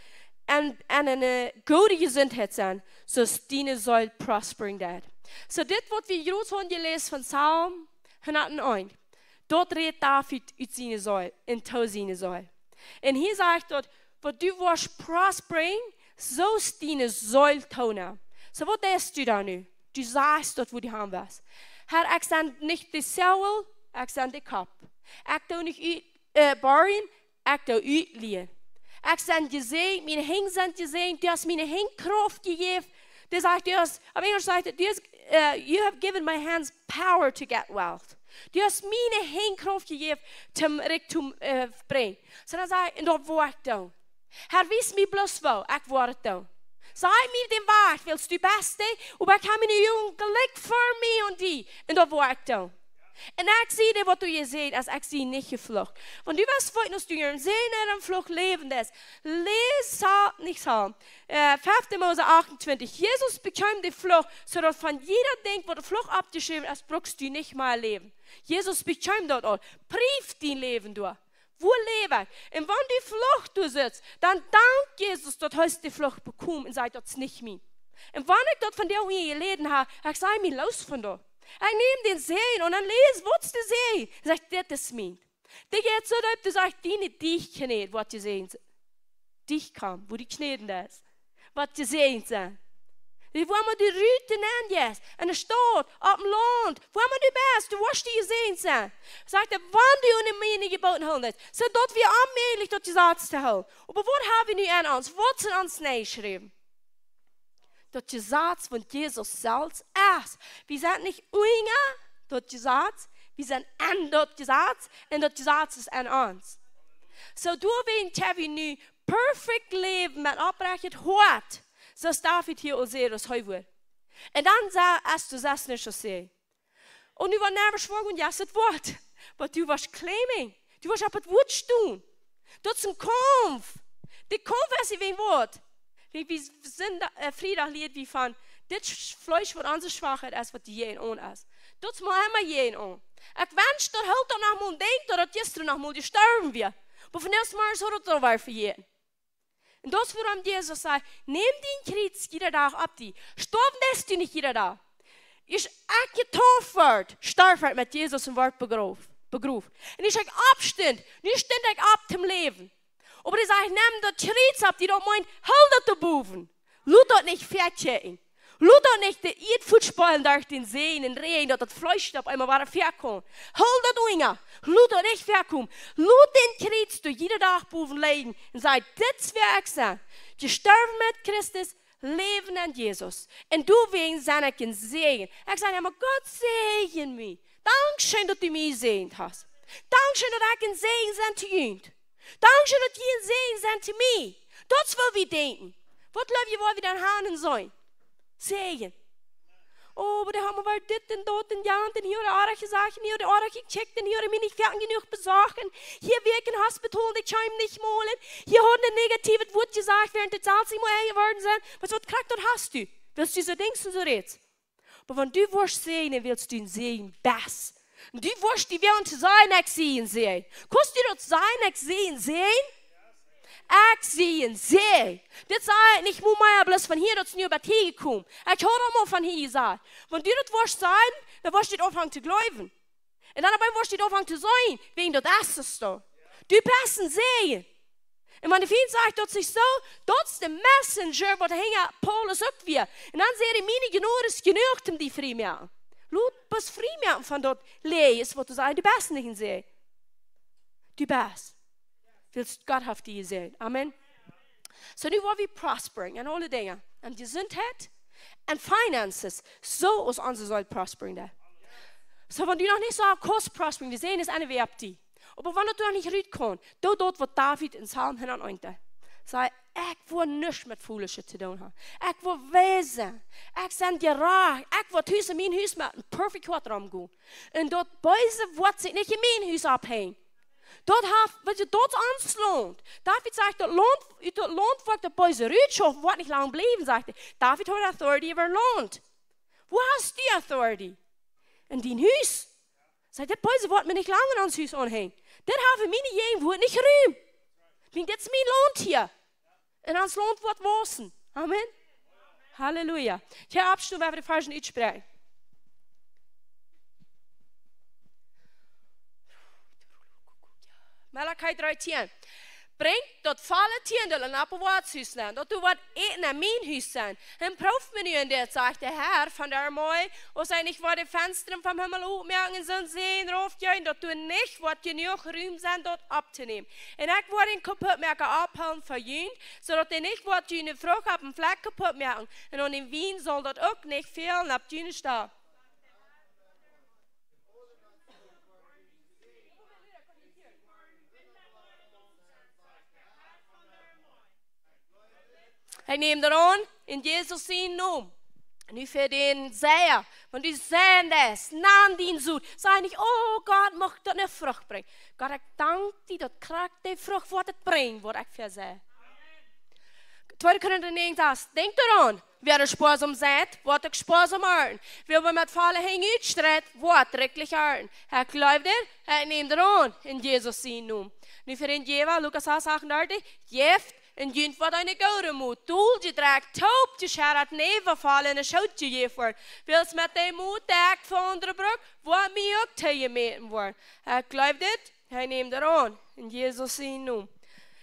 en een goede gezondheid zijn, zoals die zal prosperen dat. So dit wat we juist hebben gelezen van Psalm 101, dat redt David uit zijn Zeil, in toe zijn Zeil. En hier zegt dat, wat du wordt prosperen, zoals die Zeil tonen. So wat denkst du da nu? Du sagst dat wo die haben was. Herr, ik zijn niet de Zeil, ik zijn de kop. Ik doe niet baren, ik doe uitleen. Ik zijn gezegd, mijn hing zijn gezegd, du hast mijn hing kracht gegeven. Du sagt, op Englisch zegt het, you have given my hands power to get wealth. Du hast mijn hing kracht gegeven, om richting brengen. So dan zeg ik, en dat wil ik doen. Herr, wees mij bloos wel, ik wil het doen. Zeg mij den waard, willst du beste, en ik heb mijn jongen gelijk voor mij en die, en dat wil ik doen. En ik zie dat wat du je ziet, als ik zie niet gevlucht. Want du was voortaan als du je zin en een vlucht levend is. Lees niet Psalm 5. Mose 28. Jezus bekam de vlucht, zodat van jeder denkt, wat de vlucht abgeschrieben ist, brauchst du nicht mal leben. Jezus bekam dat al. Brief die leven door. Wo lebe ich? En wanneer die vlucht du sitzt, dan dank Jezus dat hij die vlucht bekommen en zei dat is niet mij. En wanneer ik dat van jou in je leden heb, ik zei mij los van dat. Ik neem den Sehen und dann lese, was du sehen. Er sagt, das ist mein. Der geht so, dass du sagst, die nicht dich knet, was du sehen. Dich kam, wo die kneten das. Was du sehen sind. Wo man die Rüte nennt jetzt. In der Stadt, auf dem Land. Wo man du bist, du wirst die gesehen sein. Sagt er, wann du eine Mine gebaut hast, so dort wir anmählich dort die Satz zu holen. Aber was haben wir nicht an uns? Was sind uns nicht geschrieben? dat Gesetz von Jesus selbst ist. Wir sind nicht unter dat Gesetz, wir sind an dat Gesetz und dat Gesetz ist an uns. So du willst wir nu perfekt leben mit abrechnet hart, so David hier auch sehen, das heute. Und dann sagst du das nicht so sehen. Und du warst nervös vor und ja, das Wort. Aber du warst claiming. Du warst aber das Wort tun. Das ist ein Kampf. Der Kampf ist wie ein Wort. Wir sind Friedach-Lied wie von, das Fleisch, was unsere Schwachheit ist, was die jeden an ist. Das muss immer jeden an. Ich wünsche, dass heute noch mal denkt, dass gestern noch mal sterben wir. Aber von erst mal so, dass das war für jeden. Und das, warum Jesus sagt, nimm den Kreuz jeder Tag ab die. Sterben lässt du nicht jeder Tag. Ist echt getauft wird, starb wird mit Jesus im Wort begraben. Und ich sage Abstand, nicht ständig ab dem Leben. Aber ich sage, nimm das Kreuz ab, die da meint, halt das Buben. Lass das nicht fertig. Lass das nicht die Fußballen durch den See, in den Regen, dass das Fleisch auf einmal wieder verkommt. Halt das Unger. Lass das nicht verkommen. Lass den Kreuz durch jeden Tag Buben legen und sag, das Werk sein. Die sterben mit Christus, leben an Jesus. Und du wegen seiner Segen. Ich sage immer, Gott segen mich. Dankeschön, dass du mich gesegnet hast. Dankeschön, dass ich ein Segen sein zu ihm. Dankeschön, dass du ein Segen sein zu mir. Das will wir denken. Was glaubt ihr, wo wir dann haben sollen? Segen. Oh, aber da haben wir dit und dort und ja und hier oder andere Sachen, hier oder andere gecheckt und hier oder mir nicht genug besorgen. Hier wirken Hospital und ich kann ihm nicht malen. Hier hat ein negatives Wort gesagt, während der Zahl sich mal geworden sind. Was wird krank, dort hast du? Willst du so denkst und so redest? Aber wenn du wirst sehen, willst du ihn sehen, besser. Und du wirst die werden zu sein, ich sehen. Kannst du das sein, ich sehen? Ich sehe. Das sei nicht nur mal bloß von hier, dass du über die gekommen. Ich habe auch mal von hier gesagt. Wenn du das wirst sein, dann wirst du das anfangen zu glauben. Und dann wirst du das anfangen zu sein, wegen des Essens da. Du bist sehen. Und wenn viele sagen, das ist so, das ist der Messenger, der hängt Paulus auch wieder. Und dann sehe ich, meine Genug ist genug, um die Freimerken. Laut, was Freimerken von dort leer ist, was du sagst, du bist nicht sehen. Du bist. Willst Gott auf die sehen. Amen. So nu wollen wir prospering in alle Dinge. Und Gesundheit und Finances. So ist unser soll prospering da. So wenn du noch nicht so kannst prospering, wir sehen es eine Verb die. Aber wenn du noch nicht rühren kannst, dort wird David in Psalm 109. Sagt, ich will nichts mit Foolische zu tun haben. Ich will wesen. Ich sende dir reich. Ich will Hüse mein Haus mit einem perfekt Quadram gehen. Und dort Böse wird sich nicht in mein Haus abhängen. Dort ans lohnt. David sagt, dort lohnt wird der Böse Rütschof, wird nicht lang bleiben, sagt er. David hat Authority über Lohnt. Wo hast du die Authority? In dein Haus. Sagt der Böse wird mir nicht lange ans Haus anhängen. Das habe meine Jungen wird nicht rühmen. Wegen das mein Lohnt hier. Und ans Lohnt wird wasen. Amen. Halleluja. Ich habe Abschnitt, weil wir die falschen nicht sprechen. Malachi 3:10. Bringt dat vallen Tieren, dat een appelwaardhuis zijn. Dat du wat eten in mijn huis zijn. En proeft me nu in dit, zegt de Herr van der Mooi. Als hij niet voor de vensteren van hemel opmerken zijn zien, rooft je, dat du niet wat genoeg ruim zijn, dat op te nemen. En ik word een kapotmerken afhalen van jullie, zodat je niet wat jullie vroeg op een vlek kapotmerken. En dan in Wien zal dat ook niet veel op jullie staan. Ik neem er aan in Jezus zijn naam. Nu für den Säher, wenn du säen lässt, nahm den Sud, sag nicht, oh Gott, mag das eine Frucht bringen. Gott, ich danke dir, dass Kraft die Frucht, was das bringt, was ich versähe. 2. Korinther 9 sagt, denk daran, wer der Sparsam sät, wird er sparsam ernten. Wer mit Fallen hinütstrebt, wird rechtlich ernten. Er glaubt er nimmt daran in Jesus sein Namen. Nu für den Jeva, Lukas 38, Jeft, en junt wat een gouden moed. Doel je draagt taub, je schaart neven vallen en schoot je je voor. Wils met de moed dekt van de brug, wat mij ook te je meten wordt. Hij gelooft dit, hij neemt er aan. In Jezus zijn naam.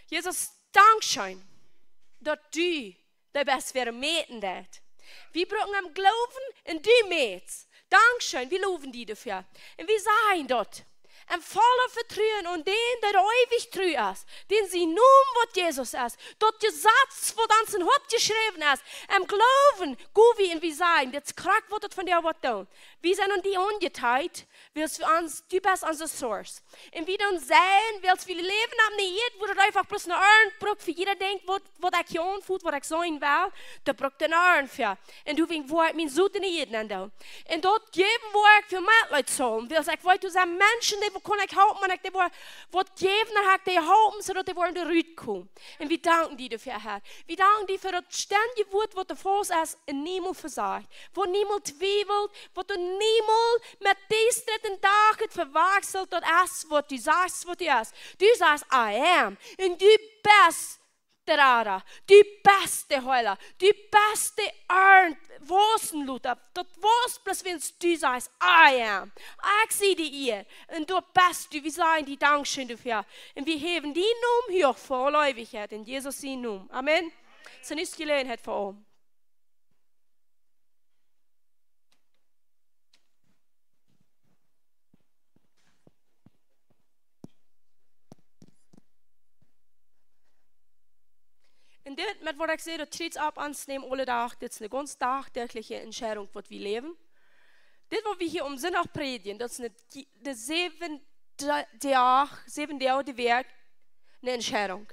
Jezus, dankzij dat du de best weer meten dat. We brauchen am Glauben en du meets. Dankzij, we loven die dafür. En we sagen dat. En voller vertrouwen und den, der ewig treu ist, den sie nun, was Jesus ist, dort Gesetz, wo dann sein Haupt geschrieben ist, Glauben, gut wie in wir sein, das krack wird von der was tun. Wir sind an die ungeteilt, weil für uns, du bist unser Source. Und wir dann sehen, weil wir leben haben nicht, wo das einfach bloß eine Ohren braucht, für jeder denkt, was ich hier anfühlt, was ich sein will, da braucht eine Ohren für. Und du willst, wo ich mein Sohn nicht an da. Und dort geben, wo ich für Mitleid zahlen, weil ich wollte, du sagst, Menschen, die kann ich helfen, und ich wollte geben, dann die helfen, sodass die in die Rüte kommen. Und wir danken dir dafür, Herr. Wir danken dir für das ständige Wort, das der Fuß ist, und niemand versagt. Wo niemand zweifelt, wo du niemand mit diesem dritten Tag verwechselt, das ist, was du sagst, was du ist. Du sagst, I am. Und du bist der Rara, du bist der Heuler, du bist der Wosenluter. Das was bloß, wenn du sagst, I am. Ich sehe dich hier. Und du bist du, wir sagen die Dankeschön dafür. Und wir heben die Namen hier vorläufigkeit in Jesus seinen Namen. Amen. So ist Gelegenheit für uns. Und dit, met wat ik zei, dat treedt op ons nemen alle dag. Dit is een ganz dagelijkse entscheidung, wat we leven. Dit wat we hier om zondag predigen, dat is de 7 Jahre werk, een entscheidung.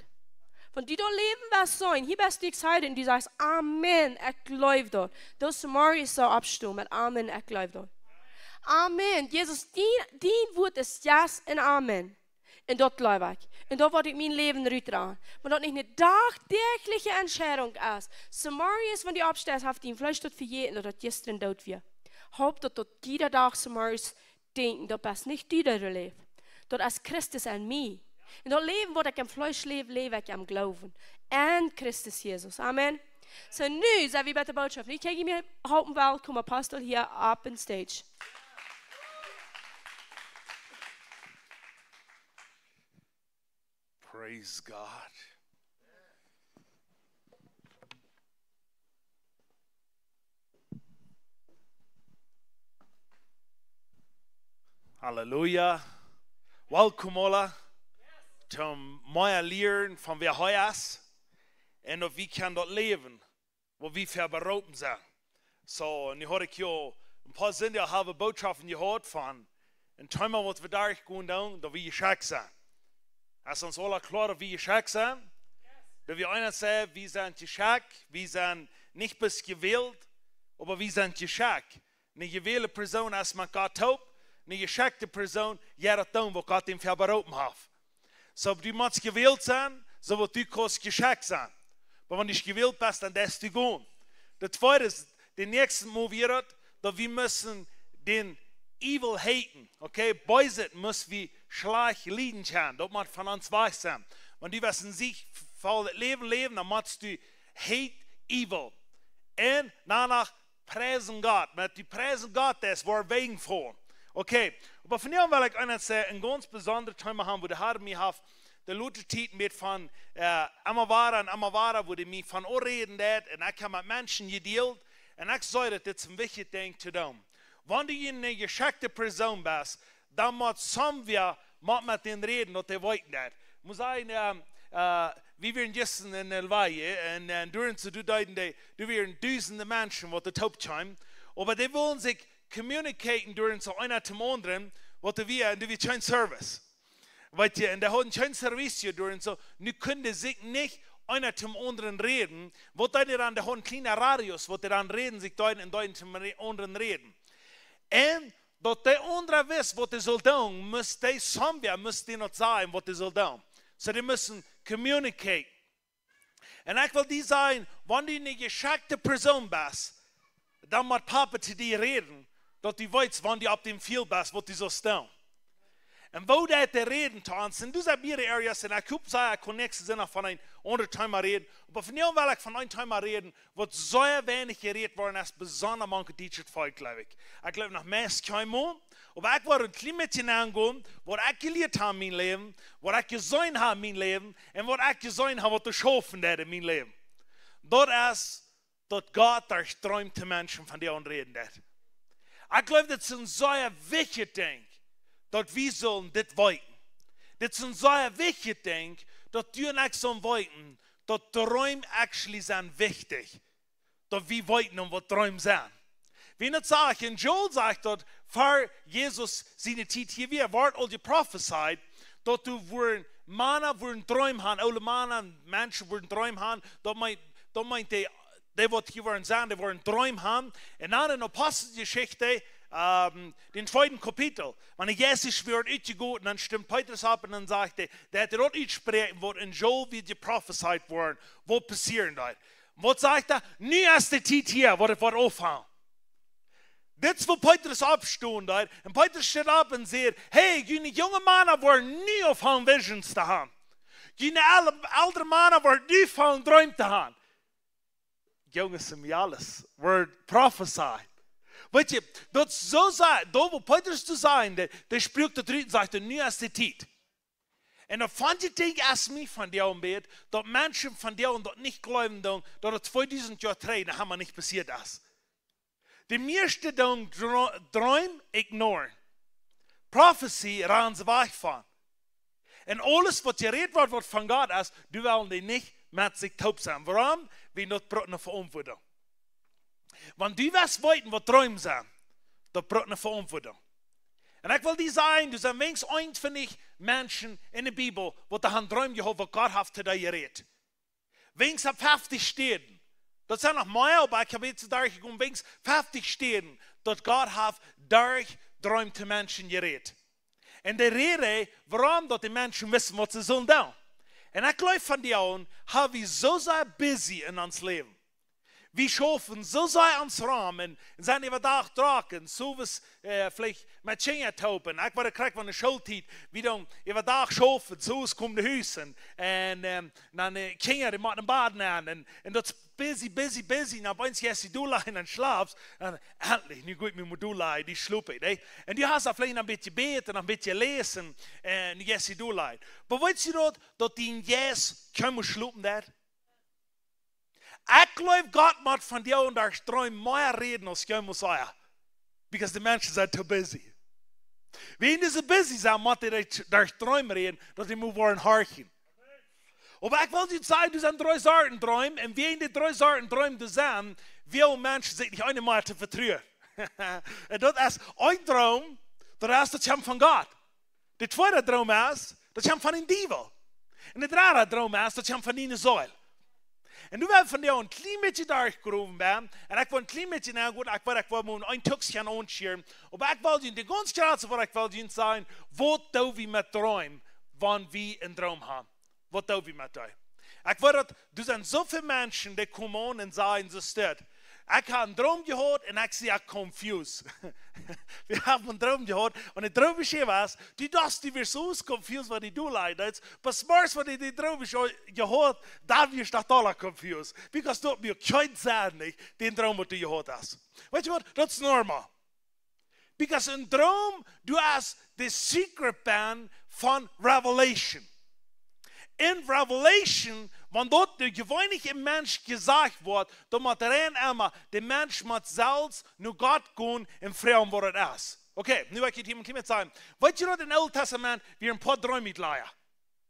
Van die dan leven was zijn, hier best du excited en du sagst, Amen, ik geloof dat. Dat is morgen zo opstaan met Amen, ik geloof dat. Amen. Jezus, die woord is yes en Amen. En dat geloof ik. En dat word ik mijn leven eruit aan. Maar dat niet een dagelijkse entscheidung is. Samariërs van die opstaat heeft die vlees tot vergeten dat gisteren dood was. Hoop dat iedere dag Samariërs denken dat best niet iedere leeft. Dat is Christus en mij. En dat leven wat ik in vlees leef, leef ik in geloven. En Christus Jezus. Amen. So nu zijn we bij de boodschap. Nu kijk je me hopen welkom apostel hier op on stage. Praise God. Hallelujah. Welkom alle zum mooie leren van wie hij is en of wie kan dat leven wat wie verberoepen zijn. So, nu hoor ik jou een paar zinnen halve boodschappen gehoord van en tijdens wat we daar gaan doen, dat we geschakt zijn. Als uns alle klar, wie geschakt zijn, dat wir einer sagen, wir sind geschakt, wir sind nicht bis gewählt, aber wir sind geschakt. Eine gewählte Person ist man Gott taub, eine geschackte Person, jeder tun, was Gott ihm verberoten hat. So, du musst gewählt sein, so wird du kannst geschakt sein. Aber wenn du nicht gewählt bist, dann darfst du gehen. Das zweite ist, den nächsten Move wird, dass wir müssen den Evil haten, okay? Böse müssen wir schlecht lieben können. Das muss von uns weiß sein. Wenn du was in sich volles Leben leben, dann musst du hate evil. Und danach preisen Gott. Mit die preisen Gott, das war wegen vor. Okay, aber von hier will ich einen sagen, ein ganz besonderes Thema haben, wo der Herr mich hat, der Luther Tiet mit von Amavara, wo der mich von reden hat, und ich habe mit Menschen gedealt, und ich sage, das ist ein wichtiges Ding zu tun. Wenn du eine geschackte Person bist, dann muss wir mit denen reden, dass die wollten das. Ich muss sagen, wir werden gestern in der Weihe, und durch zu deuten, du werden tausende Menschen, die taub sind, aber die wollen sich communicaten durch so einer zum anderen, was wir in der schönen Service. Weil die in der hohen schönen Service durch so, nu können sich nicht einer zum anderen reden, wo die dann der hohen kleinen Radius, wo die dann reden, sich deuten in deuten zum anderen reden. Und dat de andere wist wat de zal doen, moest de samen, moest die nog zeggen wat de zal doen. So die müssen communicate. En ik wil die zeggen, wanneer je een geschackte persoon bent, dan moet papa te die reden, dat die weet wanneer die op dem field bent, wat die zal staan. En wo dat de reden te ons, en dus heb je areas, en ik hoop zei, ik kon niks zin van een ander thema reden, maar van jou wil ik van een thema reden, wat zo weinig geredet worden is, bijzonder manke teacher volk, geloof ik. Ik geloof nog meest kein maar ik word een klein beetje aangaan, wat ik geleerd heb in mijn leven, wat ik gezien heb in mijn leven, en wat ik gezien heb wat geschaffen heeft in mijn leven. Dat is dat God daar stroomt de mensen van die onreden heeft. Ik geloof dat is een zo wichtig ding. dass wir sollen das weiten. Das ist so ein wichtiges Ding, dass du nicht so weiten, dass Träume actually sind wichtig. Dass wir weiten was Träume sind. Wie nicht sage, in Joel sagt dort, vor Jesus seine Zeit hier, wie wird all die prophesied, dass du Männer würden Träume haben, alle Männer, Menschen würden Träume haben, da meint die was hier wollen sagen, die wollen Träume haben. Und dann in der Apostelgeschichte, den zweiten Kapitel, wenn Jesus wird ausgegangen, dann stimmt Petrus ab und dann sagt er, der hat dort gesprochen, was in Joel wie prophesied worden, was passieren wird. Was sagt er? Nie erst die Zeit hier, wo das wird aufhören. Das ist, wo Petrus abstehen dort. Und Petrus steht ab und sagt, hey, die jungen Männer wollen nie aufhören, Visions zu haben. Die ältere Männer wollen nie aufhören, Träume zu haben. Jungs sind mir alles, wird prophesied. Weet je, dat zo zijn, dat wo Petrus zu sein, der spricht da drüben, sagt er, nie erst die Zeit. Und da fand ich Ding erst mich von dir im Bett, dass Menschen von dir und dort nicht glauben, dass das 2000 Jahre treten, haben wir nicht passiert ist. Die meisten Träume ignoren. Prophecy ran sie wegfahren. Und alles, was geredet wird von Gott ist, du willst die nicht mit sich taub sein. Warum? Weil das braucht eine Verantwortung. Wenn du was wollten, was Träume sind, das braucht eine Verantwortung. Und ich will dir sagen, du bist wenigstens ein von den Menschen in der Bibel, die daran träumen, was Gott hat zu dir geredet. Wenigstens auf 50 Städten. Das sind noch mehr, aber ich habe jetzt durchgekommen, wenigstens 50 Städten, dass Gott hat durch träumte Menschen geredet. Und die Rede, warum die Menschen wissen, was sie sollen tun. Und ich glaube von dir an, haben wir so sehr busy in uns Leben. Wir schaffen so sehr ans Rahmen, und sind über Tag tragen, so was vielleicht mit Schengertaupen. Ich war krieg von der Schulzeit, wie dann über Tag schaffen, so es kommt die Hüsen, und dann Kinder, die machen Baden an, und das busy, dann bei uns jetzt du leiden und schlafst, und endlich, nicht gut mit mir du leiden, die schluppe, ne? Und du hast vielleicht ein bisschen beten, ein bisschen lesen, und jetzt du leiden. Aber weißt du dort, dass die jetzt können schluppen, das? Ich glaube, Gott macht von dir und der Träume mehr reden, als ich muss sagen. Because die Menschen sind too busy. Wenn die so busy sind, macht die durch Träume reden, dass die wollen horchen. Aber ich will dir sagen, du sind 3 Sorten Träume, und wie in die 3 Sorten Träume du sind, viele Menschen sich nicht einmal zu vertrauen. Und das ist ein Traum, das kommt von Gott. Der zweite Traum ist, das kommt von den Teufel. Und der dritte Traum ist, das kommt von ihnen Säule. Und du wirst von dir ein klein bisschen durchgerufen werden. Und ich will ein klein bisschen, na gut, ich will mal ein Tüchchen anschieren. Aber ich will dir die ganze Straße, wo ich will dir sagen, wo tun wir mit Träumen, wenn wir einen Traum haben. Wo tun wir mit dir? Ich will, du sind so viele Menschen, die kommen und sagen, so steht. Ich habe einen Traum gehört und ich sehe confused. Wir haben einen Traum gehört und der Traum ist was, du darfst dich so confused, weil du leidest. Aber smart, wenn du den Traum gehört, da wirst du total confused. Because du mir kein sagen nicht, den Traum, den du gehört hast. Weißt du was? Das ist normal. Because ein Traum, du hast the secret band von Revelation. In Revelation, wenn dort der gewöhnliche Mensch gesagt wird, dann muss immer der Mensch muss selbst nur Gott gehen und fragen, wo er ist. Okay, nu will ich jemand sagen, weißt du, im Alten Testament, wir ein paar Träume mitleihen.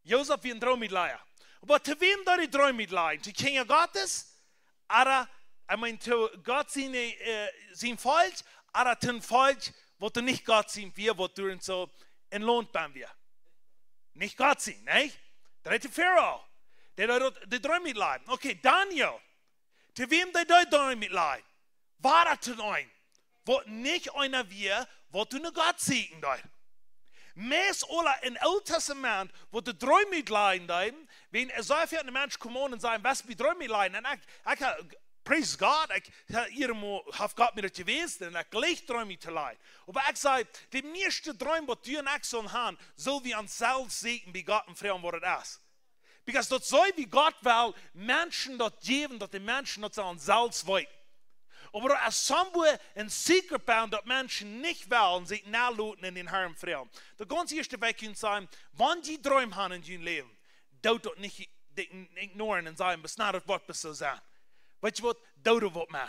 Josef wie ein Traum mitleihen. Aber zu wem da die Träume mitleihen? Zu Kinder Gottes? Oder, ich meine, zu Gott sein falsch? Oder zu falsch, wo du nicht Gott sind wir, wo du so entlohnt werden wir? Nicht Gott sind, ne? Der hat Pharao, der die Träume mitleihen. Okay, Daniel, zu wem der Träume mitleihen? War er zu einem, wo nicht einer wir, wo du nur Gott sehen darfst. Meist alle im Alten Testament, wo die Träume mitleihen, wenn so viele Menschen kommen und sagen, was wir Träume mitleihen, und ich praise God, ich habe Gott mir das gewesen, und ich gleich Träume zu leiden. Aber ich sage, die meisten Träume, die du und ich so haben, soll wir uns selbst sehen, wie Gott und Frauen, wo das ist. Because das soll wie Gott will, Menschen dort geben, dass die Menschen das an selbst wollen. Aber als somewhere in secret bound, dass Menschen nicht wollen, sich nachluten in den Herrn Frauen. Der ganz erste Weg kann sein, wenn die Träume haben in ihrem Leben, dort nicht ignoren und sagen, was nicht das Wort so sein. Weißt du was? Dodo wird mit.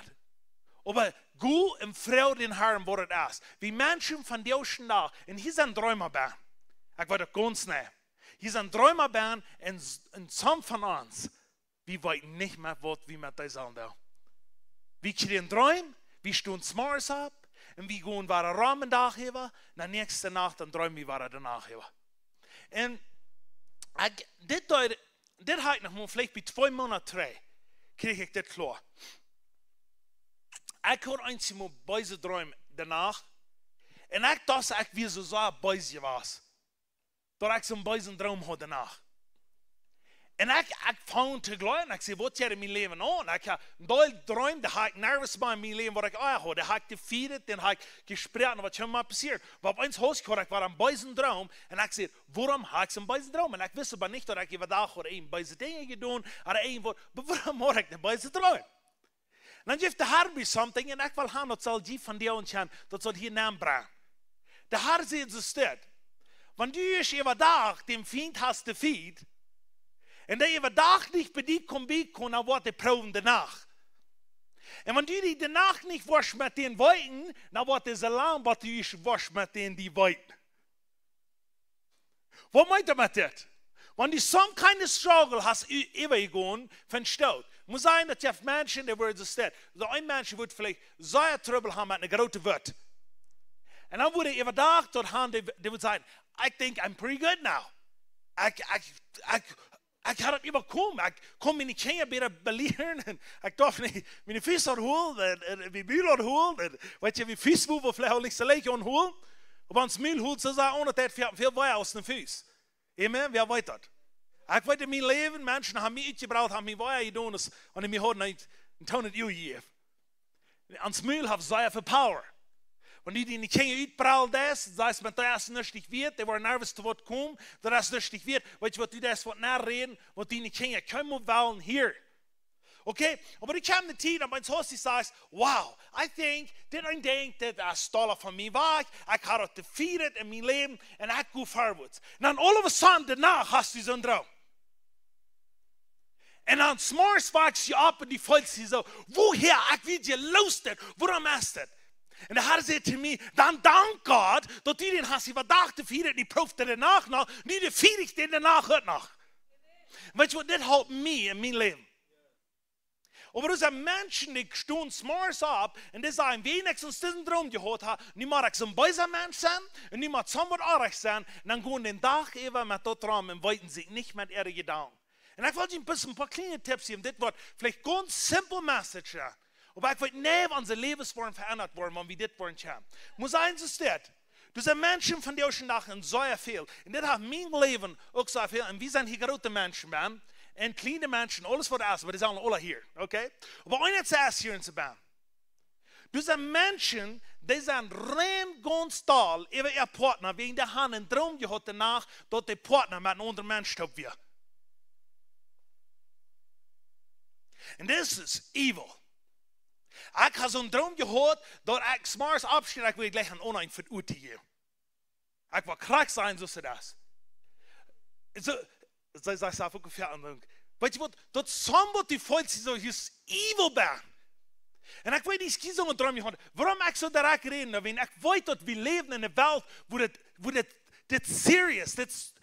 Aber gut und Frau den Herrn wurde es. Wie Menschen von Deutschen nach, und hier sind Träumer bei. Ich war da ganz nah. Hier sind Träumer bei, und some von uns, wir wollten nicht mehr, was wir mit dir sagen. Wir kriegen Träume, wir stehen morgens ab, und wir gehen war Rahmen nachher, und nächste Nacht dann träumen wir war danach. Und das hat noch mal vielleicht bei 2 Monaten, 3, kriege ich das klar. Ich hatte einmal böse Träume danach, und ich dachte, ich wie so böse war. Dass ich so einen bösen Traum hatte danach. Und ich fand zu glauben, ich sagte, was geht in meinem Leben an? Ich habe einen Traum, da habe ich nervös bei meinem Leben, was ich auch hatte. Da habe ich gefeiert, dann habe ich gesprochen, was schon mal passiert. Aber auf eins rausgekommen, ich war ein bösen Traum, und ich sagte, warum habe ich so einen bösen Traum? Und ich wusste aber nicht, dass ich überdacht oder eben böse Dinge getan oder irgendwo, aber warum habe ich einen bösen Traum? Und dann gibt der Herr mir something, und ich will haben, das soll die von dir und Jan, das soll hier Namen bringen. Der Herr sieht so steht, wenn du dich überdacht, dem Feind hast du feed, und der überdacht nicht bei dir kommt, dann wird die Proben danach. Und wenn du dich danach nicht wasch mit den Weiten, dann wird das Alarm, was du dich wasch mit denen, die Weiten. Was meint er mit das? Wenn du some kind of struggle hast, übergegangen, versteht. Muss sein, dass die Menschen, die werden so steht. So ein Mensch wird vielleicht so ein Trouble haben mit einer großen Wort. Und dann wurde er überdacht, dort haben die wird sagen, I think I'm pretty good now. Ich had het überkommen. Ich kon mijn kinderen beter beleren. Ik dacht, mijn vis holen, mijn biel holen. Weet je, mijn vis moeten vielleicht auch nicht so leicht holen. Aber wenn es Müll holt, so sagen, ohne das viel weiter aus dem Fuß. Amen, wer weiß das? Ich weiß in meinem Leben, Menschen haben mich gebraucht, haben mich weiter getan, und ich habe nicht einen gegeben. Ans Müll hat sehr viel Power. Wenn die in die Kinder uitbraulen das, sei es mit das nicht wird, die waren nervös zu Wort kommen, dass das nicht wird, weil ich wollte das Wort nachreden, was die in die Kinder kommen wollen hier. Okay? Aber ich kam in die Zeit, und mein Haus sagt, wow, I think, ich denke, das Stoller von mir war, ich habe das gefeiert in meinem Leben, und ich gehe vorwärts. Und dann all of a sudden, danach hast du so einen Traum. Und dann morgens wachst du ab und die folgt sie so, woher, ich will dir lustig, warum ist das? Und der Herr sagt zu mir, dann dank Gott, dass du den hast überdacht, die prüft danach noch, nicht die vier ich den danach hört noch. Weißt du, das hält mich in meinem Leben. Aber das sind Menschen, die stehen morgens ab und die sagen, wenigstens diesen Traum gehört haben, nicht mal ein böser Mensch sein und nicht mal zusammen arg sein, und dann gehen den Tag über mit dem Traum und wollten sich nicht mit ihren Gedanken. Und ich wollte ein paar kleine Tipps geben, das wird vielleicht ganz simple Message sein. Aber ich wollte nicht unsere Lebensform verändert worden, wenn wir das wollen haben. Muss eins ist das. Du sind Menschen von dir schon nach und so viel. Und das hat mein Leben auch so viel. Und wir sind hier große Menschen, man. Und kleine Menschen, alles für das, aber die sind alle hier, okay? Aber einer zuerst hier in der Bahn. Du sind Menschen, die sind rein ganz toll über ihr Partner, wegen der Hand einen Traum gehabt danach, dass der Partner mit einem anderen Menschen wird. Und das ist evil. Ich habe so einen Traum gehört, dass ich smart abstehe, ich will gleich einen Unrein für die Uti geben. Ich will krank sein, so ist das. So sage ich einfach ungefähr. Weißt du was, dass somebody folgt sich so, ist evil bad. Und ich weiß nicht, so einen Traum gehört. Warum ich so direkt reden, wenn ich weiß, dass wir leben in einer Welt, wo das serious, das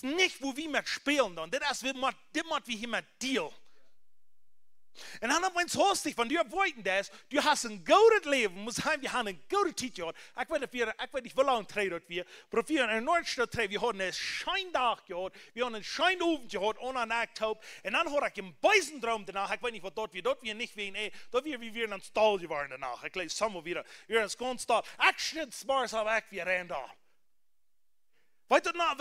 nicht, wo wir mit spielen, das ist, wie wir mit deal. Und dann haben wir uns hostig, wenn du wollten das, du hast ein gutes Leben, muss haben wir haben ein gutes Teacher. Ich weiß nicht, wie lange dort wir, aber wir in der Nordstadt wir haben einen Scheintag gehabt, wir haben einen Scheinofen gehabt, ohne einen Aktaub, und dann hatte ich einen bösen Traum danach, ich weiß nicht, was dort wir nicht wegen, dort wir in einem Stall geworden danach, ich lese Sommer wieder, wir sind ganz Stall, ich schnitt Smars aber wir rennen da. Weißt du noch,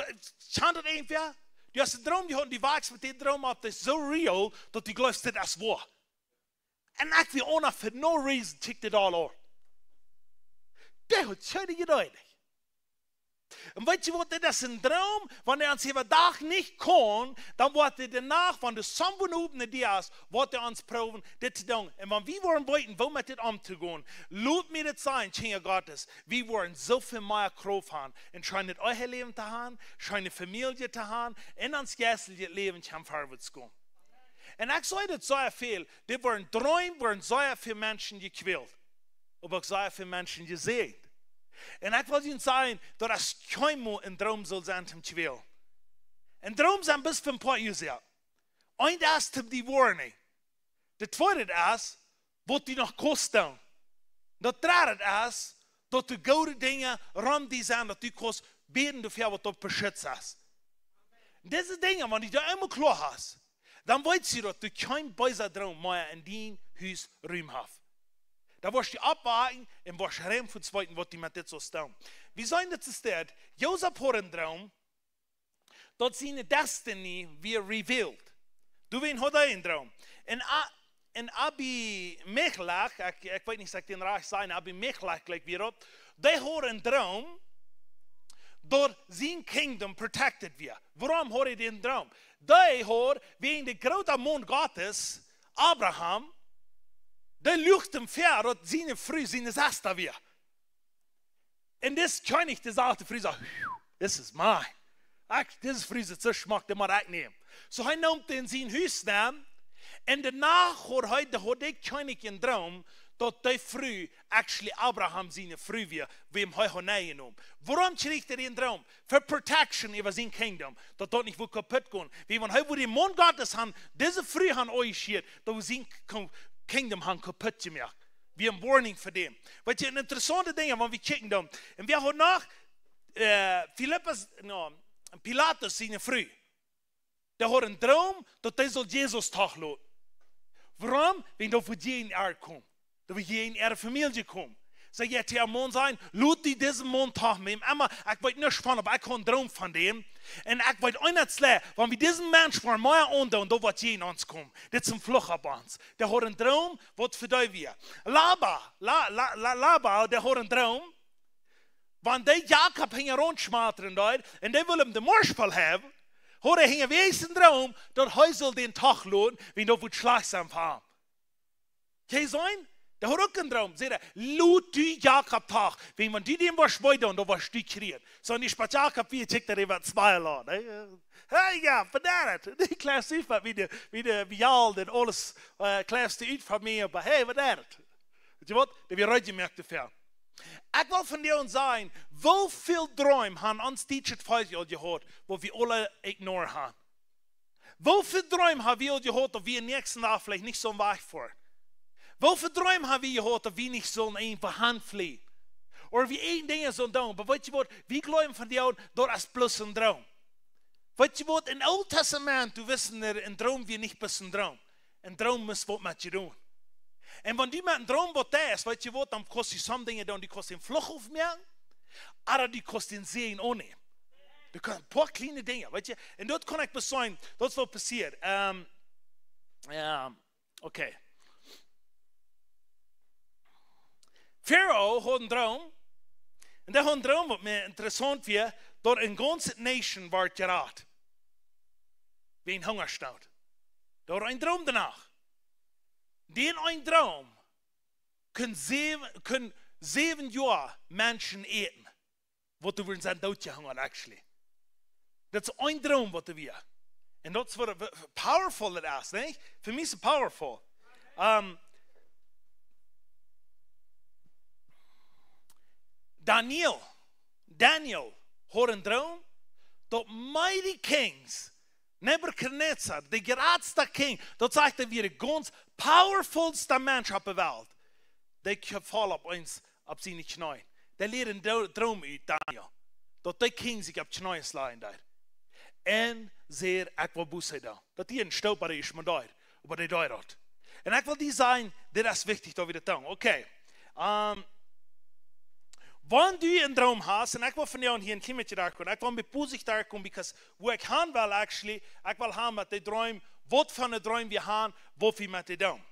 schaut das irgendwer? Du hast einen Traum gehabt, die wachst mit dem Traum ab, das ist so real, dass du glaubst, das war. Und ich will auch noch for no reason check das all out. Das hat schon gedacht. Und weißt du was, das ist ein Traum, wenn er uns überdacht nicht kann, dann wird er danach, wenn du someone oben in dir hast, wird er uns proben, das zu tun. Und wenn wir wollen wollten, wo mit das umzugehen, lasst mir das sein, Kinder Gottes, wir wollen so viel mehr Kraft haben, und scheint euer Leben zu haben, scheint eine Familie zu haben, und ans geistliche Leben zu haben, vorwärts zu gehen. En ik zei dat zo veel, dit waren droom, waren zo veel mensen gekweld. Aber ook zo veel mensen gezegd. En ik wil je zeggen, dat als keinmal een droom zal zijn om te kwel. En droom zijn best van een paar uur. Eén is te die warning. De tweede is, wat die nog kosten. Dat derde is, dat de goede dingen rond die zijn, dat die kost beden of jou wat op beschützt is. Deze dingen, wanneer je eenmaal klaar hast, dan weet je dat du geen böse droom meer in die huis ruim hebt. Dan was je abwagen en was je rein voor het zweiten, wat die met dit zo staan. We zijn het gesteld, Jozef had een droom, dat zijn destiny weer revealed. Du wen had een droom. En Abi Mechlach, ik weet niet of ik den raar zijn, Abi Mechlach gelijk weer op, die had een droom, dat zijn kingdom protected weer. Waarom had hij den droom? Die had, wegen de grote man Gottes, Abraham, die lucht hem ver, dat zijn vrouw, zijn zester weer. En dit kan ik dezelfde vrouw zeggen, this is mine. Deze vrouw is zo smak, die moet ik nemen. So hij noemt in zijn huis naam, en daarna had ik een droom, dat die vrouw actually Abraham zijn vrouw weer, wem hij had genomen. Waarom kreeg hij een droom? Voor protection over zijn kingdom, dat niet wil kapot gaan. Wie van hij wil die man Gottes han, deze vrouw han ooit schiet, dat we zijn kingdom han kapot gemaakt. Wie een warning voor dem. Weet je, een interessante ding, want we kijken dan. En we hadden nog Pilatus zijn vrouw. Die had een droom, dat hij zal Jezus teruglaten. Waarom? Wenn du voor je in er komt. Dat we je in er familie komen. Zeg je tegen man zijn, laat die deze man terug met hem. Maar ik weet niet van, maar ik kan een droom van hem. En ik weet ook niet slecht, want we deze mens voor mij aandoen, dat wat je in ons komt. Dit is een vlug op ons. Die had een droom, wat voor die weer. Laban, die had een droom. Want die Jacob ging rondschmateren daar, en die wil hem de morspel hebben. Had hij ging wezen droom, dat hij zal den Tag laten, wie dat wordt slagsam van. Kan je zijn? Dat had ook een droom. Zei hij, laat die Jacob Tag, wie man die den was bij doen, dat was die kreeg. Zo die spat Jacob wie checkt er even twee laten. Hey ja, vandaar het. Die klaast uit van wie de jaal en alles klaast uit van mij, maar hey, vandaar het. Weet je wat? Dat weer uit je merkt te veel. Ik wil van jou zijn, hoeveel droom han ons teacher 5 jaar gehad, wat we alle ignoren gaan. Hoeveel droom hebben we gehad, dat we nächsten dag vielleicht nicht so weg voor. Hoeveel droom hebben we gehad, dat we niet zo'n een van hand vliegen. Of we één ding zo doen, maar weet je wat, we geloven van jou, dat is plus een droom. Weet je wat, in het Oude Testament, du wissen er, een droom wie niet plus een droom. Een droom moet wat met je doen. En wanneer met een droom wat is, weet je wat, dan kost je sommige dingen doen, die kost een vlug opmerken, maar die kost een zee opnemen. Dat kan een paar kleine dingen, weet je. En dat kan ik bezien, dat is wat passiert. Oké. Pharaoh had een droom, en dat had een droom wat mij interessant was, dat een ganze nation werd geraakt. Wie een hongerstaat. Dat was een droom daarna. Die een droom kunnen 7 jaar mensen eten, wat er zijn doodgehangen actually. Dat is een droom wat er weer. En dat is wat powerful het is, nee? Voor mij is het powerful. Daniel had een droom dat mighty kings, Nebuchadnezzar, de grootste king, dat zegt dat we de ganz powerfulste mens op de wereld, die vallen op ons op zijn knieën. Die leert een droom uit, Daniel, dat die king zich op knieën slaan daar. En zeer ik wil boos daar. Dat die een stoper is, maar daar, maar die daar had. En ik wil die zijn, dit is wichtig dat we dat doen. Oké. Wanneer du een droom hast, en ik wil van jou hier een klimmetje daar komen, ik wil met positie daar komen, because hoe ik gaan wil actually, ik wil gaan met de droom, wat van de droom we gaan, wat we met de doen.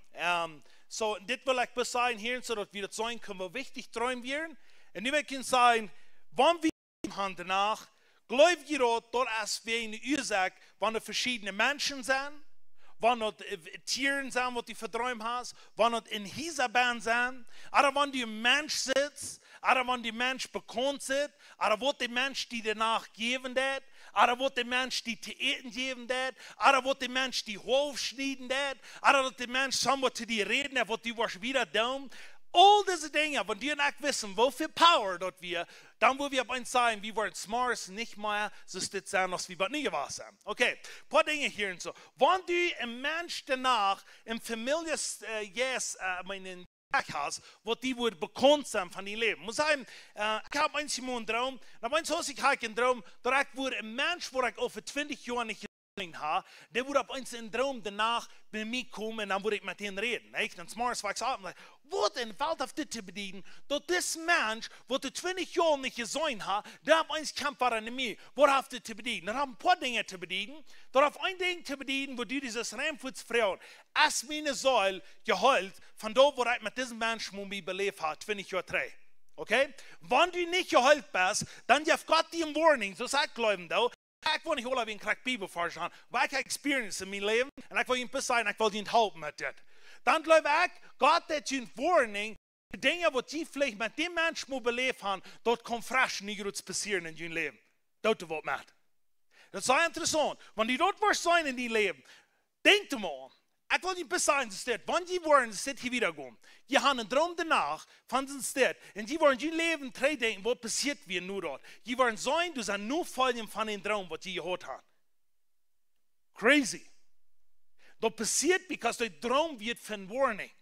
So, dit wil ik bezien hier, zodat we dat zijn kunnen, wichtig droom weer. En nu wil ik zeggen, wanneer we gaan daarna, geloof je dat als we in de oorzaak, wanneer verschillende mensen zijn, wanneer het tieren zijn wat die verdroom hast, wanneer het in deze baan zijn, oder wanneer je een mens zit, oder wenn die Mensch bekannt sind, oder wird die Mensch, die danach geben wird, oder wird der Mensch, die zu eten geben wird, oder wird der Mensch, die Hof schneiden wird, oder wird der Mensch, somit zu dir reden, er wird die was wieder tun. All diese Dinge, wenn wir nicht wissen, wie viel Power dort wir, dann wollen wir auf uns sagen, wir wollen smart, nicht mehr so steht sein, als wir nie gewesen sind. Okay, ein paar Dinge hier und so. Wenn du ein Mensch danach im Familie, meinen hast, wo die wohl bekannt sein von ihrem Leben. Ich muss sagen, ich habe manchmal einen Traum, aber manchmal habe ich einen Traum, dass ich wohl ein Mensch, wo ich over 20 Jahre nicht gesehen habe, der würde auf uns einen Traum danach bei mir kommen und dann würde ich mit ihnen reden. Ich dann smart war ich so, was in der Welt auf das zu bedienen, dass das Mensch, wo du 20 Jahre nicht gesehen hast, der hat uns Kämpfer an mir, wo auf das zu bedienen. Dann haben ein paar Dinge zu bedienen, dann auf ein Ding zu bedienen, wo du dieses Reimfutzfrauen, als meine Säule geholt, von da, wo ich mit diesem Menschen belebt habe, 20 Jahre 3. Okay? Wenn du nicht geholt bist, dann gibt Gott dir ein Warning, so sagt Glauben da. Ich will nicht alle wie ein Krack Bibel vorstellen, weil ich Experience in meinem Leben und ich will ihn bis sein, ich will ihn helfen mit das. Dann glaube ich, Gott hat ein Warning, die Dinge, die die vielleicht mit dem Menschen belebt haben, dort kommt frisch nicht passieren in ihrem Leben. Das ist was mit. Das ist sehr interessant. Wenn die dort was sein in ihrem Leben, denkt mal, ich will nicht bis sein, wenn die wollen, dass hier wiederkommen. Die haben einen Traum danach, von den Städten, und die wollen ihr Leben drei denken, was passiert wie nur dort. Die wollen sein, du sind nur Folgen von dem Traum, was die gehört haben. Crazy. Das passiert, because der Traum wird von Warning.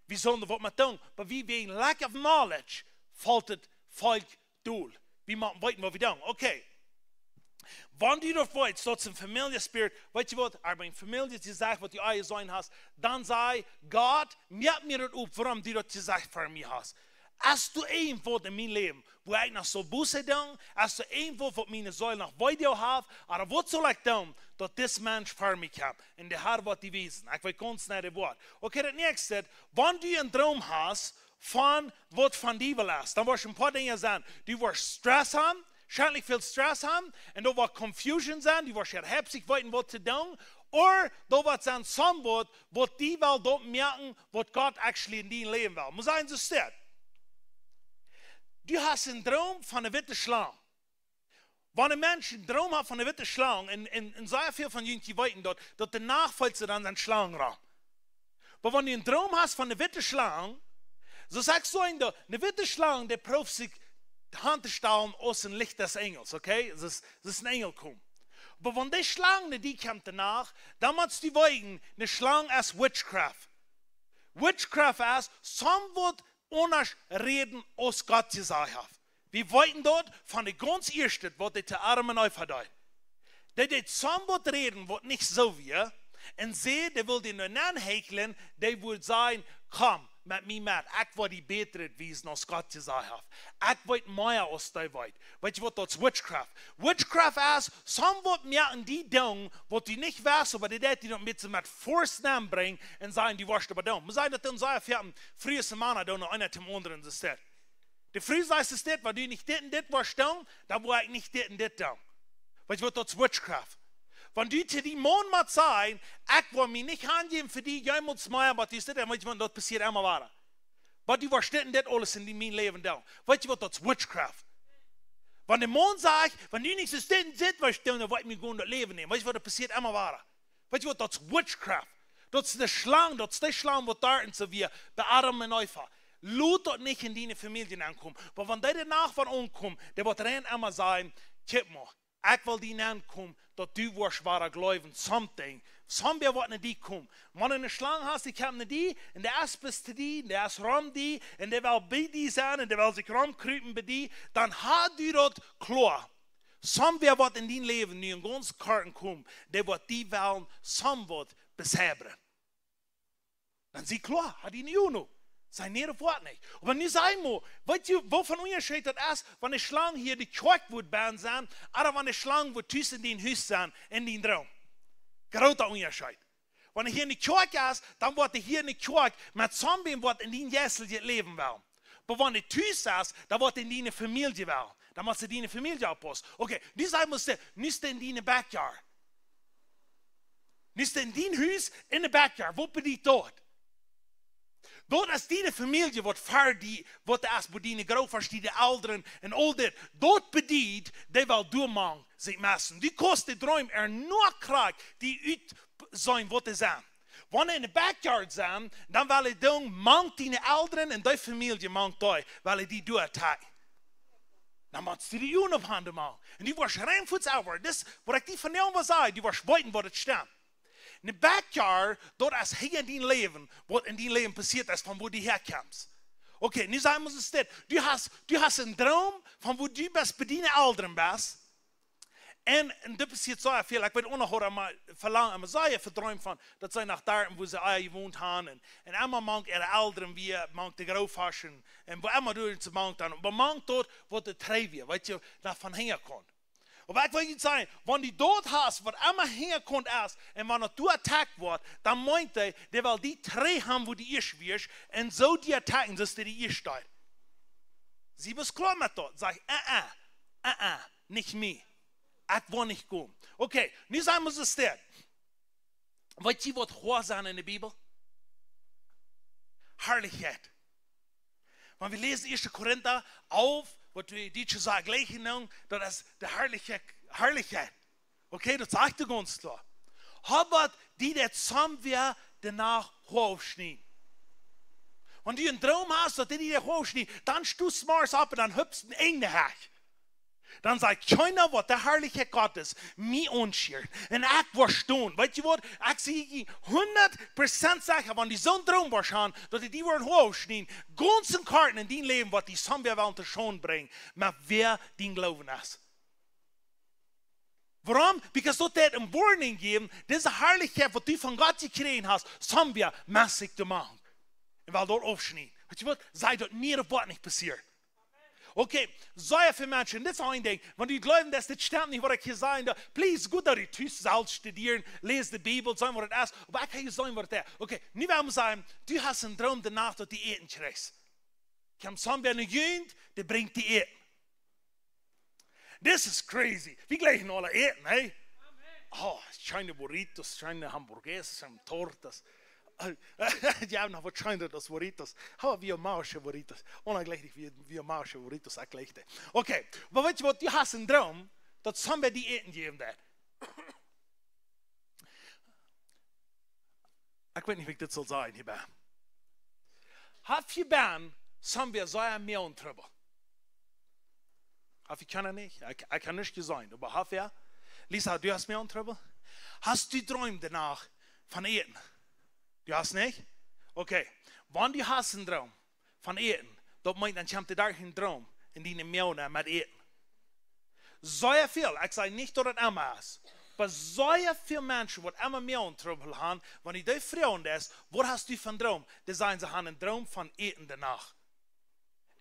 Wir sollen das was tun, aber wie wegen lack of knowledge, fällt es Volk durch. Wir machen weiter, was wir tun. Okay. Wenn du dort weißt, dass ein Familienspirit, weißt du was, aber in Familie, die sagt, was du eigentlich sein hast, dann sei Gott, mir das auf, warum du das gesagt für mich hast. Als du irgendwo in meinem Leben, wo ich noch so Busse tun, als du irgendwo, wo meine Säule noch weiter habe, oder was soll ich tun, dass das Mensch für mich hat, in der Haar wird die Wiesen. Ich will ganz nicht das Wort. Okay, das nächste, wenn du einen Traum hast, von was von dir lässt, dann wirst du ein paar Dinge sagen, du wirst Stress haben, scheinlich viel Stress haben, und da wird Confusion sein, du wirst herzlich wissen, was zu tun, oder da wird sein, somewhat, was die will dort merken, was Gott actually in deinem Leben will. Muss sagen, so steht. Du hast einen Traum von einer witte Schlange. Wenn ein Mensch einen Traum hat von einer witte Schlange, und sehr viel von ihnen weiten dort, dass danach fällt sie dann den Schlangenraum. Aber wenn du einen Traum hast von einer witte Schlange, so sagst du eine witte Schlange, der prüft sich die Hand zu stellen aus dem Licht des Engels, okay? Das ist ein Engel kommt. Aber wenn die Schlange, die kommt danach, dann musst du wegen, eine Schlange als Witchcraft. Witchcraft ist, somewhat anders reden, aus Gott gesagt hat. Wir wollten dort von der ganz ersten, was die Armen aufhört. Der wird somewhat reden, was nicht so wie, und sie, der will den nur anhäkeln, der will sagen, komm, mit mir mit, ich will die bessere wiesen, als Gott gesagt hat. Ich will mehr aus der Welt. Weißt du, was das ist? Witchcraft. Witchcraft ist, somewhat merken die Dinge, was die nicht wissen, aber die noch mit Force bringen und sagen, die wirst aber dumm. Wir sagen, dass in unserer Vierten, früheste Mann, da noch einer zum anderen ist. Der früheste ist das, weil du nicht dit wirst dumm, dann will ich nicht dit dumm. Weißt du, was das ist? Witchcraft. Wenn du zu dem Mond mal sagen, ich will mich nicht angeben für die, ich muss mehr, aber das passiert immer weiter. Aber du wirst nicht alles in meinem Leben da. Weißt du, was das ist? Witchcraft. Wenn der Mond sagt, wenn du nicht so sitzt, was du, dann will ich mich gut Leben nehmen. Weißt du, was das passiert immer weiter. Weißt du, was das ist? Witchcraft. Das ist die Schlange, die da in so wie bei Adam und Eva. Lut dort nicht in deine Familien ankommen. Aber wenn der Nachbarn ankommt, der wird rein immer sagen, kipp mal, ich will die ankommen, dass du wirst wahre glauben, something. Somebody wird nicht die kommen. Wenn du eine Schlange hast, die kommt nicht die, und der ist bis zu die, und der ist rum die, und der will bei die sein, und der will sich rumkriepen bei die, dann hat du dort klar. Somebody wird in dein Leben nie in ganz Karten kommen, der wird die wollen, somewhat besäbern. Dann sie klar, hat die nicht noch. Sein Nähe Wort nicht. Und wenn du sagen musst, weißt du, wovon Unterschied das ist, wenn eine Schlange hier die Kirche wird sein, oder wenn eine Schlange wird zwischen den Haus sein, in den Traum. Großer Unterschied. Wenn er hier in die Kirche ist, dann wird er hier in die Kirche mit Zombien wird in den Jessel leben wollen. Aber wenn er Haus ist, dann wird er in deine Familie wollen. Dann muss er deine Familie aufpassen. Okay, du sagst, nicht in deine Backyard. Nicht in dein Haus, in der Backyard. Wo bin ich dort? Dort ist die Familie, wat erst bedienen, grootvaars die ouderen en al dit. Dort bedient, die wel doormaken, zich messen. Die kosten droom nur krijg, die uit zijn wat ze zijn. Wanneer in de backyard zijn, dan wil je doen, mankt die ouderen en die familie mankt die, wil die doortijden. Dan moet je die op handen maken. En die was reinvoets over. Dus wat ik die van jou was zei, die was buiten wat het staat. In de backyard, dat is hier in die leven, wat in die leven passiert is, van waar die herkomt. Oké, nu zijn we eens dit. Du hast een droom van waar du best bedienen ouderen best. En dat passiert zo veel. Ik weet ook nog hoe maar verlangen, maar zij verdroomd van, dat zij naar daar waar ze gewoond hebben. En allemaal mank er ouderen weer, mank de grootvasten. En wat allemaal doen ze mank dan. Maar mank tot wat de tree weer, weet je, dat van hingen kon. Maar ik wil je zeggen, wanneer die dood has, wat allemaal hingen kon is, en wanneer het attack wordt, dan meint hij, die wil die tree hebben waar die eerst weer, en zo die attacken, zoals die eerst staat. Sie was klar met dat. Zeg, niet meer. Ik wil niet komen. Oké, nu zijn we zo sterk. Weet je wat hoor zijn in de Bijbel? Herrlichkeit. Want we lezen 1. Korinther auf, wat we dit zo gleich genoemd, dat is de Herrlichkeit. Oké, dat zegt de ons klar. Aber die dat samen weer danach hoofdsnien. Wanneer je een droom hast, dat die hoofdsnien, dan stoßt morgens op en dan hüpst een enge hek. Dan sagt keiner, wat de Herrlichkeit Gottes mij ontschiert. En ik word staan. Weet je wat? Ik zie je 100% zeggen, wanneer die zo'n droom was gaan, dat die worden hoofdsnien. Ganzen karten in die leven, wat die samen wel te schoon brengt. Maar wer die geloven is. Waarom? Because dat een warning geven, deze Herrlichkeit, wat du van God gekregen hast, samen weer massig te maken. En wel door afsnijden. Weet je wat? Zij dat niet of wat niet passiert. Oké, zo veel mensen, dit is een ding. Want die geloven, dat dit stemt niet wat ik gezegd heb. Please, goed dat je thuis zelf studeert, lees de Bijbel, zijn wat het is. Maar ik ga je zeggen wat het is. Oké, nu willen we zeggen, du hast een droom de nacht dat die eten krijgt. Ik heb samen bij een jeugd, die brengt die eten. This is crazy. Wie gleichen alle eten, hè? Oh, schijne burritos, schijne hamburguesas, schijne tortas. Ja, nog wat schijnt das burritos. Hou wie mausche burritos. Ongleich wie mausche burritos, ik gleich dat. Oké, maar weet je wat? Je hast een droom dat somebody die eten geven dat. Ik weet niet wie ik dit zal zeggen hierbij. Heb je ben somebody zo meer ontrouble? Heb je kennen niet? Ik kan niet gezegd, maar heb je? Lisa, du hast mehr ontrouble? Hast du droom danach van eten? Du hast nicht? Okay. Wann du hast einen Traum von eten, dann meint dann kommt da ein Traum in die Meune mit eten. So viel, ich sage nicht, dass das immer ist, aber so viele Menschen, die immer mehr Traum haben, wenn die da fragen ist, was hast du für einen Traum? Die sagen, sie haben einen Traum von eten danach.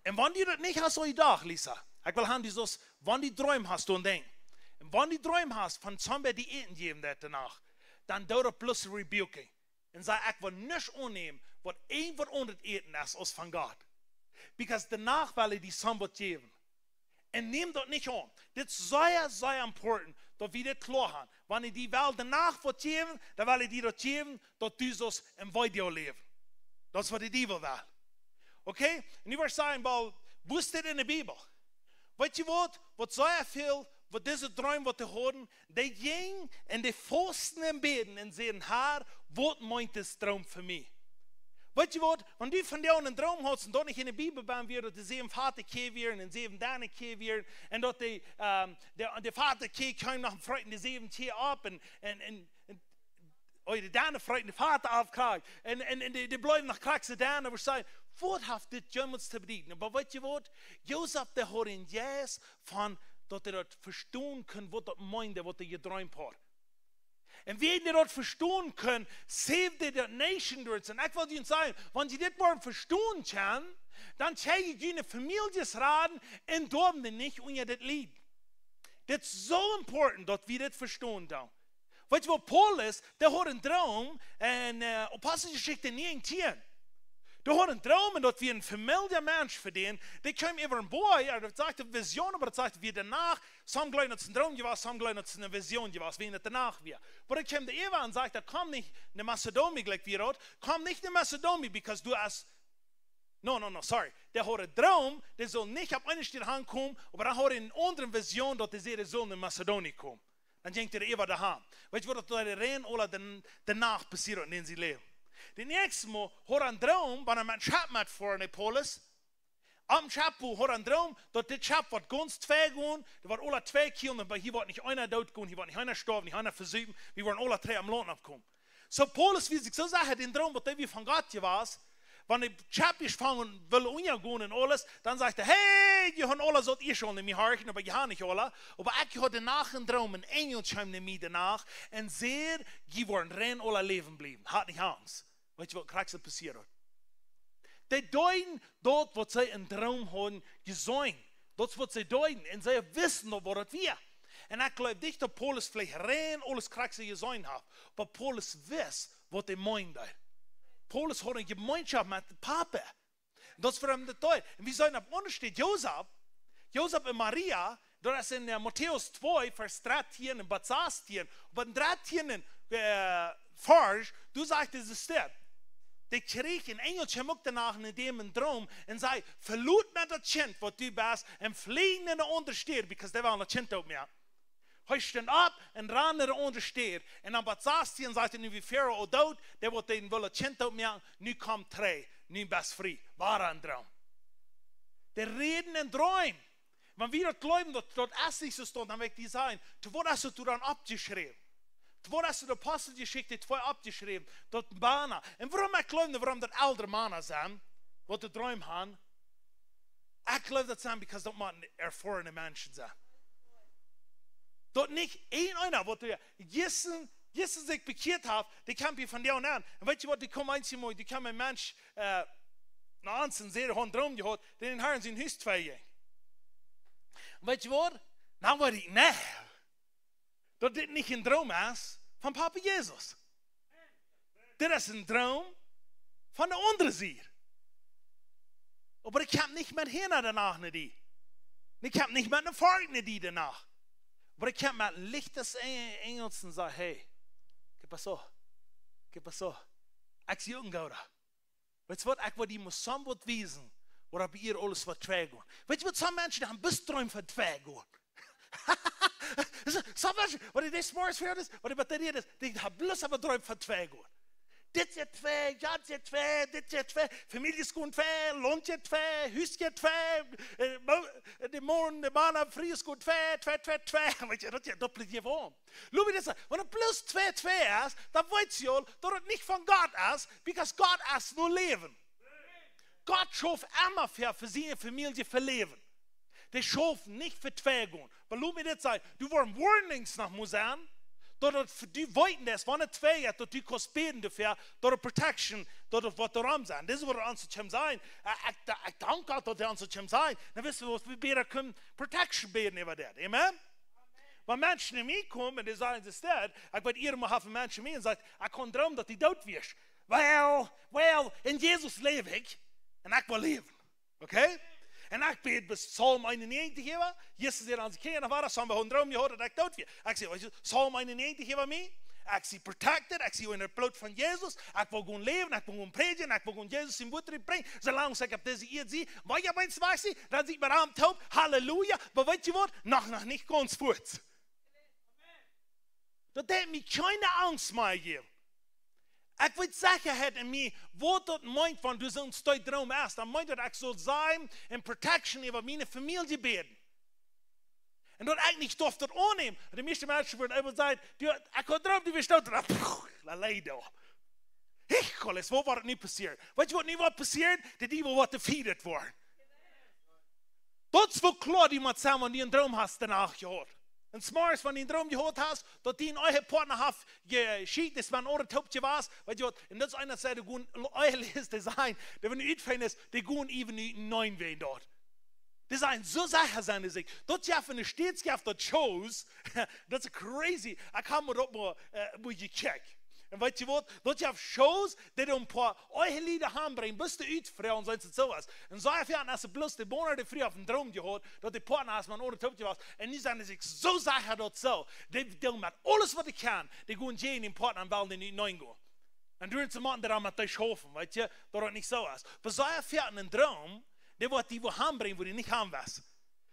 Und wenn du das nicht hast, so gedacht, Lisa, ich will haben, dieses, wenn du Träume hast, dann denk. Und wenn du Träume hast von somebody die eten geben danach, dann dauert plus rebuking. En zei, ik wil niets aannemen wat één wat onder het eten is als van God. Because daarna wil je die sambot geven. En neem dat niet aan. Dit is zeer important dat we dit klaar hebben. Wanneer die wel daarna wat geven, dan wil je die dat geven dat du zoals een video leven. Dat is wat de duivel wil. Oké? En nu wil ik zeggen, wo is dit in de Bijbel? Weet je wat? Wat zeer veel... Wat deze droom wat te horen, die ging en die vasten en beden en zeiden, Herr, wat meint deze droom voor mij? Weet je wat, wanneer du van jou een droom had, en dat niet in de Bijbel bent weer, dat de 7 vader keer weer en 7 dane keer weer, en dat de vader keer kwam nog een vreugde de 7 keer op, en de dane vreugde de vader afkrijgt, en die blijven nog krijgen de dane, we zeggen, wat heeft dit jongens te bedienen? Maar weet je wat, Jozef de hoort in jes van, dat hij dat verstaan kan, wat dat meende, wat hij gedroomd had. En wie hij dat verstaan kan, save de nation door. En ik wil je zeggen, wanneer je dit maar verstaan kan, dan kan je je families raden en doen die niet onder dit lied. Dit is zo important dat we dit verstaan dan. Weet je wat Paulus, der had een droom en Apostelgeschichte 19. Du hast einen Traum, dass wir ein familiar Mensch verdienen. Die kommen über einen Boy, das sagt eine Vision, aber das sagt, wie danach, some glauben, dass es ein Traum gewesen, some glauben, dass es eine Vision gewesen, wie es danach wird. Aber dann kommt der Eva und sagt, komm nicht in Mazedonien, gleich wie rot, komm nicht in Mazedonien, because du hast No, sorry. Der hat einen Traum, der soll nicht auf eine Stelle ankommen, aber dann hat er eine andere Vision, dass der soll in Mazedonien kommen. Dann denkt er immer daheim. Weißt du, was da rein oder danach passiert, in sie leben. Den nächsten Mal hat er einen Traum, wenn er mit einem Schab mit vor in Polis. Am Schappu hat er einen Traum, dass der Schab wird ganz zwei gehen, der wird alle zwei killen, aber hier wird nicht einer tot gehen, hier wird nicht einer sterben, nicht einer versuchen, wir werden alle drei am Lohn abkommen. So Paulus, wie sich so sagt, den Traum, was der wie von Gott war, wenn der Schab ist fangen will umgehen und alles, dann sagt er, hey, die haben alle so ihr schon in mir horchen, aber ich habe nicht alle. Aber ich hatte nach einen Traum, ein Engel kam mir danach und sehe, die wollen rein alle leben bleiben, hat nicht Angst. Weißt du, was kriegst passiert? Die deuten dort, was sie in Traum haben, gesehen. Das, was sie deuten, und sie wissen, was das wir. Und ich glaube nicht, dass Paulus vielleicht rein alles kriegst gesehen hat. Aber Paulus weiß, was er meint. Paulus hat eine Gemeinschaft mit dem Papa. Das ist für ihn das Deut. Und wie soll ab unten steht Josef und Maria, das ist in Matthäus 2, Vers 13 und 16. Und bei den 13 Vers, du sagst, das ist das. Die krieg ein Engelchen muck danach in dem Traum und sei, verlut mir das Kind, was du bist, und fliegen in der Untersteher, because der war ein Kind auf mir. Hij stond op en ran naar de ondersteer. En dan wat zaast hij en zei nu wie Pharaoh dood, der wordt den willen tjent op mij, nu komt twee, nu best vrij. Waar een droom. De reden en droom. Want wie dat glauben, dat es nicht so stond, dan weet die zijn. Toen wordt het dan abgeschreven. Toen wordt het de apostelgeschichte 2 abgeschreven. Dat Bana. En waarom ik geloof, waarom dat oudere mannen zijn, wat de droom hebben. Ik geloof dat zijn, because dat moeten ervaren mensen zijn. Dat niet einer, wat Jessen sich bekehrt hat, die kann ich von dir an. Und weißt du was, die kommen einmal, die kann ein Mensch nach uns und sehr hohen Traum gehabt, den Herrn sind höchst feiern. Und weißt du was? Dann war ich, nee, das ist nicht ein Traum ist von Papa Jesus. Das ist ein Traum von der anderen Seite. Aber ich habe nicht mit Hirn danach nicht. Ich habe nicht mit einer Folge nicht danach. Aber ich kann mit dem Licht des Engels und sagen, hey, ¿qué pasó? ¿Qué pasó? Ich sehe irgendwo da. Weißt du was, ich will dir mal so was wissen, wo bei ihr alles verträgt. Weißt du was, so Menschen, die haben bis Träume verträgt. So Menschen, wenn die Smart für das, wenn die Batterie ist, die haben bloß aber Träume verträgt. Dit je twee, dat je twee, dit je twee, familieskoen twee, lontje twee, huisje twee, de morgen, de mannen, vrieskoen twee. Weet je, dat je doppelt je voor. Loop je dat, wanneer plus 2 is, dan weet je al dat het niet van God is, because God is nur leven. God schuf immer für seine Familie für Leben. Der schuf nicht für zwei gehen. Weil loop je dat zei, du waren warnings nach Museum, dat du weten dat wanneer twee hebt, dat du kost beden dafür, dat protection, dat wat erom zijn. Dit is wat er aan zou zijn. Ik dank God dat er aan zou zijn. Dan wissen we wat we beter kunnen protection beden over dat. Amen? Maar mensen naar mij komen en die zeggen instead, ik weet hier maar halve mensen mee en zeggen, ik kan dromen dat hij dood wordt. Wel, in Jezus leef ik en ik wil leven. Oké? En ik bid bis Psalm 91 hier. Jezus zei aan zijn kinderen, waar zijn we een droom gehoord dat ik dood weer. Ik zei, Psalm 91 hier mee. Ik zie protected, ik zie in het bloed van Jezus. Ik wil gewoon leven, ik wil gewoon predigen, ik wil gewoon Jezus in woord brengen. Zolang ik op deze eerd zie, maar je bent zwaar, dan zie ik mijn arm taub, halleluja. Maar weet je wat? Nog niet ganz voort. Dat heeft me keine angst meer gegeven. Ik weet zekerheid in mij, wat dat meint van du zo'n stoot droom is. Dan meint dat ik zal zijn en protection over mijn familie beden. En dat ik niet stof dat aanneem. De meeste mensen worden even zeggen, ik had droom die we stoten. Leider. Ik kan het, wat wordt niet passiert? Weet je wat niet wat passiert? Dat die wat defeated worden. Dat is wel klaar die met samen die een droom hast danach gehoord. En s'morgens van die droom gehoord hast, dat die in eigen partner heeft geschiet, dat man oren topje was, weet je wat, en dat is einer zei, dat gewoon eigen design, dat wenn uitvind is, die gewoon even niet neun ween dort. Die zijn zo zeker zijn die zich, dat je van de steeds dat shows, dat is crazy, ik ga maar op moet je checken. En weet je wat, dat je shows, die een paar eigen lieden aanbrengen, bis de uitvrouwen zijn het zo was. En zo heb je als ze bloos de bonen de vrij op een droom gehoord, dat de partner als man oren topje was, en die zijn zich zo zeker dat zo, die doen met alles wat ik kan, die gaan je in partner en wel die niet neun gaan. En du zu machen, der am mit dich hoffen, weißt du, dass das nicht so ist. Aber so ein fährt einen Traum, der wird die wo bringen, wo die nicht haben was.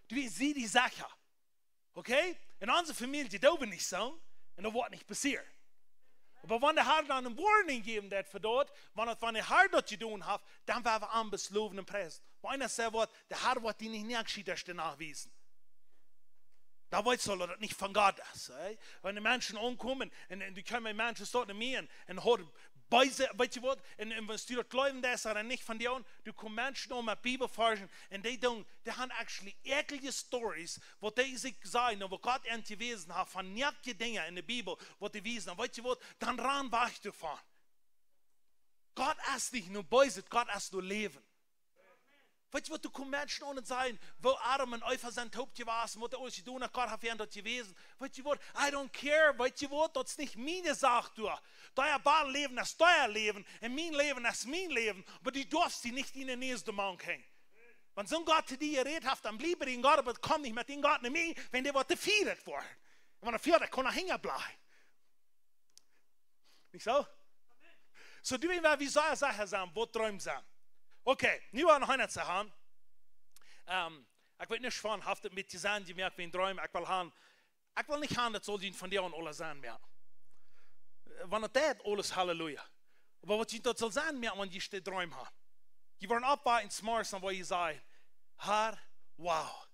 Du sieh die Sache. Okay? In unserer Familie, da wird nicht so, und das wird nicht passieren. Aber wenn der Herr dann eine Warning geben wird für dort, wenn der Herr das zu tun hat, dann werden wir ambes loben und preisen. Wenn einer sagt, der Herr wird die nicht nachschieden nachweisen. Da weißt du, dass das nicht von Gott ist. Wenn die Menschen umkommen, und die können Menschen dort nicht mehr, und hören, weißt du was, und wenn du das glauben, das ist nicht von dir, du kommst Menschen um mit Bibel forschen, und die haben actually eklige Stories, wo die sich sagen, wo Gott entgewiesen hat, von niedrigen Dingen in der Bibel, wo die wiesen, und weißt du was, dann ran wach davon. Gott ist nicht nur böse, Gott ist nur Leben. Weißt du was, du kommst Menschen ohne sein, wo Adam und Eva sind taub gewesen, wo der alles tun hat, Gott hat verändert gewesen. Weißt du was, I don't care, weißt du was, das ist nicht meine Sache, du. Dein Ball Leben ist dein Leben, und mein Leben ist mein Leben, aber du darfst sie nicht in den nächsten Mann hängen. Wenn so ein Gott zu dir redet hat, dann blieb in Gott, aber komm nicht mit dem Gott nicht mehr, wenn der was gefeiert wird. Und wenn er feiert, kann er hängen bleiben. Nicht so? So, du weißt, wie soll er sagen, wo träumt sein? Okay, nu aan het te gaan. Ik weet niet van, heeft het met je zijn, die merkt wie een droom. Ik wil niet gaan, dat zal je van jou en alles zijn meer. Want het is alles halleluja. Maar wat je dat zal zijn meer, wanneer je die droom hebt. Je wordt opwachten, smart, en waar je zei, Heer, wauw.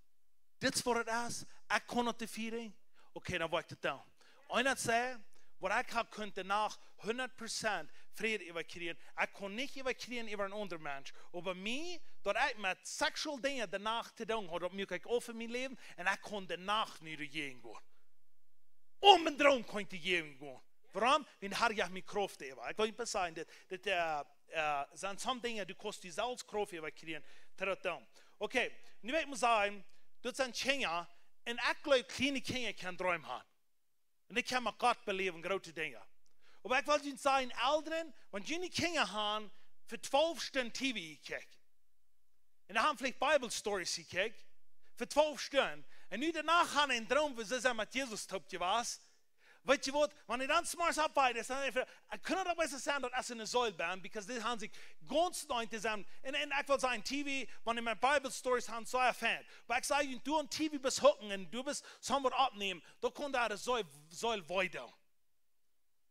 Dit is wat het is, ik kon het te vieren. Oké, dan word ik het doen. En dat zei, wat ik had kunt danach 100% vrede evacueren. Ik kon niet evacueren over een ander mens. Over mij, dat ik met seksuele dingen danach te doen had, dat moet ik over mijn leven. En ik kon danach niet regeren gaan. Om mijn droom kon ik te regeren gaan. Waarom? Want had ik mijn kracht even. Ik wil niet zeggen, dat zijn sommige dingen, die kost je zelfs kracht evacueren te dat doen. Oké, nu wil ik maar zeggen, dat zijn dingen, en ik geloof kleine kinderen kan droom hebben. En ik kan met God beleven, grote dingen. Maar ik wil je zeggen, ouderen, want jullie kinderen hebben voor 12 stunden TV gekeken. En dan hebben vielleicht Bibelstories gekeken, voor 12 stunden. En nu daarna gaan een droom, waar ze zijn met Jezus topje was. Weet je wat, wanneer dan s'morgens opwacht, dan even, ik kan het best zijn dat als in een zuil ben, because dit hebben zich ganz nooit te zijn. En ik wil zeggen, TV, wanneer mijn Bibelstories hebben, zo een fan. Maar ik zeg je, du aan TV bist hocken en du bist somewhat opnemen, dan kon daar de zuil weiden.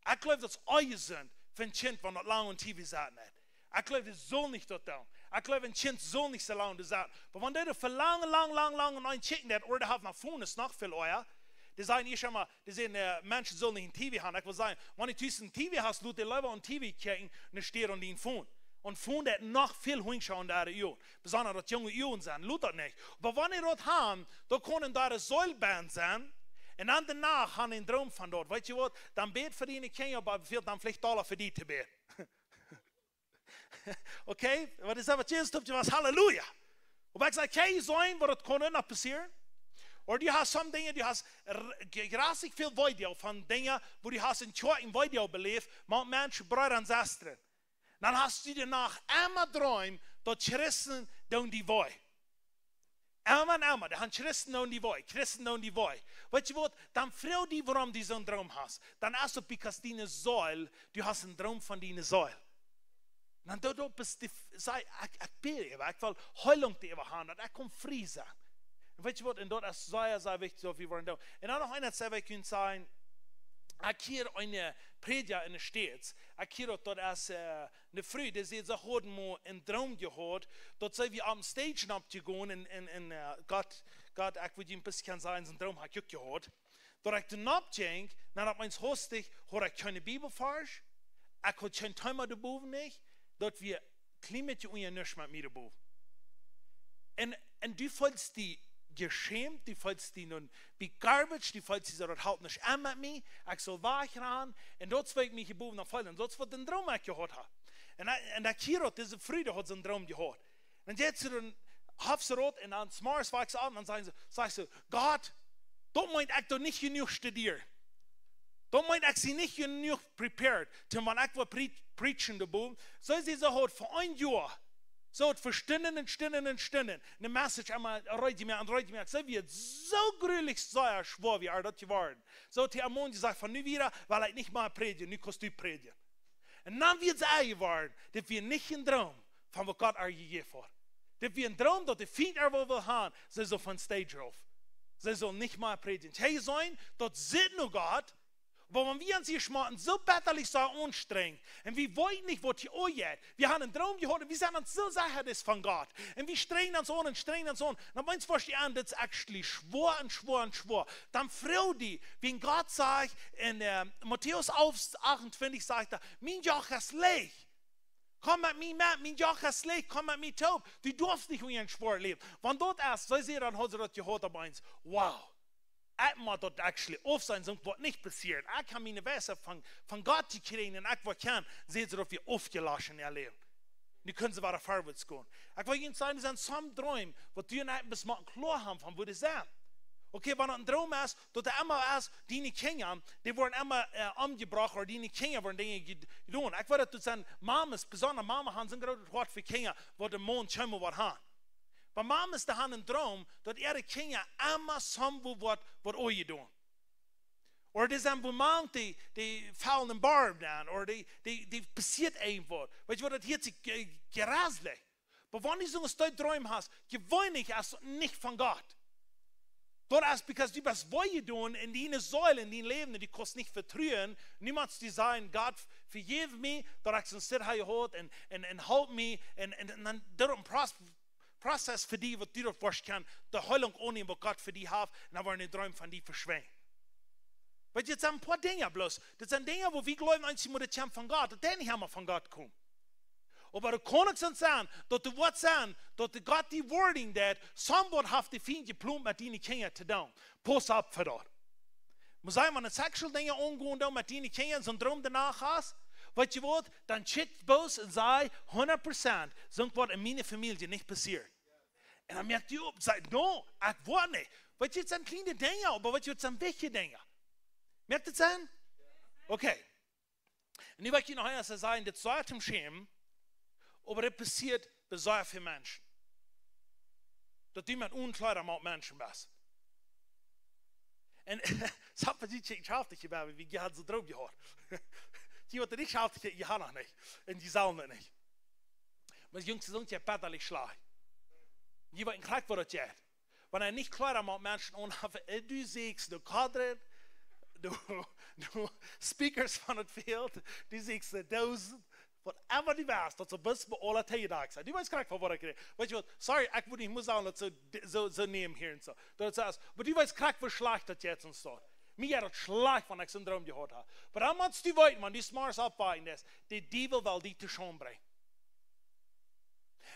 Ik geloof dat het eigen zijn van een kind, wat lang aan TV zat net. Ik geloof dat zo niet dat doen. Ik geloof een kind zo niet zo lang te zat. Maar wanneer je voor lang en een chicken dat orde heeft naar voren, is nog veel ooier. Die sagen, ich schau mal, die sagen, Menschen sollen nicht ein TV haben. Ich will sagen, wenn du ein TV hast, du die Leute an TV kijken, dann steht an den Phone. Und Phone, der noch viel hinschauen, da die Jungen. Besonders, dass junge Jungen sind, tut das nicht. Aber wenn ihr das haben, dann können da eine Säulband sein. Und dann danach haben einen Traum von dort. Weißt du was? Dann bet für die Kinder, aber wird dann vielleicht $1 für die zu beten. Okay? Aber das ist aber Jesus, was Halleluja. Und ich sage, kann ich sein, was das kann noch passieren? Oder du hast some dingen, du hast grassig viel Video von Dingen, wo du hast in Video beleefd, met mensen, broer en zusteren. Dan hast du danach immer droom, dat Christen doen die woi. Immer, die haben Christen doen die woi, Christen doen die woi. Weet je wat, dan vrou die waarom die zo'n droom hast. Dan is het because die Säul, du hast een droom van die Säul. Dan doet op is die, zei, ik bid, ik wil heilung te even gaan, dat ik kom vrij zijn. Weet je wat, en dat is zeer wichtig, dat we worden doen. En dan nog een zei, we kunnen zeggen, ik hier een prediger in de stad, ik hier dat is de vrouw, die ze hadden maar een droom gehad, dat zij weer op een stage opgegaan, en God, ik wil je een beetje zeggen, zijn droom had ik ook gehad. Dat ik toen opging, nadat mijn hostig, had ik geen Bibelvers, ik had geen thema erboven niet, dat we klimaat je niet met mij erboven. En du voelst die geschämt, die fühlst die nun wie garbage, die fühlst die so, das halt nicht an mit mir, ich soll wachran, und dort will ich mich geboren nach fallen, und dort wird den Traum ich gehört haben. Und der Kirot, diese Freude hat so einen Traum gehört. Und jetzt dann hab sie rot, und dann smars wachs an, und dann sagst du, Gott, dort meint ich doch nicht genug studieren. Dort meint ich sie nicht genug prepared, zum man ich will preachen, der Boom, so sie so hat für ein Jahr, so für Stunden und Stunden und Stunden. Eine Message einmal reut mir. So wird so gründlich sehr schwer, wie das geworden. So die Amon, die sagt von nu wieder, weil ich nicht mal predigen, nu kannst du predigen. Und dann wird es auch geworden, dass wir nicht ein Traum von was Gott euch gegeben hat. Dass wir ein Traum, dass die Finger, wo wir haben, sie so von Stage drauf. Sie sollen nicht mal predigen. Hey, sein, dort sieht nur Gott. Aber wenn wir uns hier schmatten, so betterlich so anstrengend, und wir wollen nicht, was hier auch wir haben einen Traum gehabt, und wir sind uns so sicher, das ist von Gott. Und wir strengen uns an und strengen uns an. Dann meinst du, was die an, das ist actually schwor und schwor und schwor. Dann freu die, wie Gott sagt, in Matthäus 28 sagt er, mein Joch ist leicht. Komm mit mir mit, mein Joch ist leicht, komm mit mir taub. Du darfst nicht wie ein Schwor leben. Wenn dort erst, so sieht dann hat sie das gehört, aber eins, wow. Ich muss dort actually auf sein, sonst wird nicht passieren. Ich kann meine Wässer von Gott kriegen und ich kann, sehen Sie, dass wir aufgelassen erleben. Die können sie weiter vorwärts gehen. Ich will Ihnen sagen, das sind some Träume, wo die nicht bis mal klar haben, von wo die sind. Okay, wenn ein Traum ist, dass immer ist, die Kinder, die wurden immer umgebracht, oder die Kinder wurden Dinge getan. Ich will, dass seine Mamas, besonders Mama, haben sind gerade hart für Kinder, wo der Mond schon mal haben. Bei Mama ist da ein Traum, dass ihre Kinder immer so was euch tun. Oder die sind, wo man die fallen im Barb dann, oder die passiert irgendwas. Weißt du, das hier ist geraselig. Aber wenn du so einen Traum hast, gewöhnlich ist nicht von Gott. Das ist, because du was wollen tun in deine Säule, in dein Leben, die kannst nicht vertrauen. Niemand die sagen, Gott, vergib mir, dass ich so sit hier heute und help me, und dann dort ein Prozess für die, was du dort forschen kannst, der Heilung ohne, was Gott für die hat, und dann wollen die Träume von die verschwinden. Weil jetzt sind ein paar Dinge bloß. Das sind Dinge, wo wir glauben, dass die von Gott, und dann haben wir von Gott kommen. Aber du kannst uns sagen, dass du was sagen, dass Gott die Wording that someone have die Finger geplant mit deinen Kindern zu tun. Pass auf für das. Man sagt, wenn du sexuelle Dinge umgehen mit deinen Kindern, so ein Traum danach hast, weißt du was, dann schickt bloß und sei 100%, so was in meiner Familie nicht passiert. Und dann merkt ihr, sagt, no, ich war nicht. Weißt du, das sind kleine Dinge, aber weißt du, das sind wichtige Dinge. Merkt ihr das an? Okay. Und ich möchte noch eines sagen, das soll zum Schämen, aber das passiert bei so vielen Menschen. Dass die mit unklar mit Menschen was. Und es hat für die nicht schafft, wie die hat so drauf gehört. Die hat nicht schafft, die hat noch nicht. Und die sollen nicht. Aber die Jungs sind ja betterlich schlau. Die wollen gleich, wo das geht. Wenn er nicht klar mit Menschen unhaft, du siehst, du Kadre, du Speakers von das Feld, du siehst 1000. Whatever die was, dat ze best bij alle tijden zijn. Die weet graag van wat ik kreeg. Weet je wat? Sorry, ik moet niet zeggen dat zo nemen hier en zo. Dat is, maar die weet graag hoe slecht dat jetzt ons staat. Mij had het slecht van ik zo'n droom gehad heb. Maar dan moet je weten, man, die smarts opbouwen is, die duivel wil die te schoon brengen.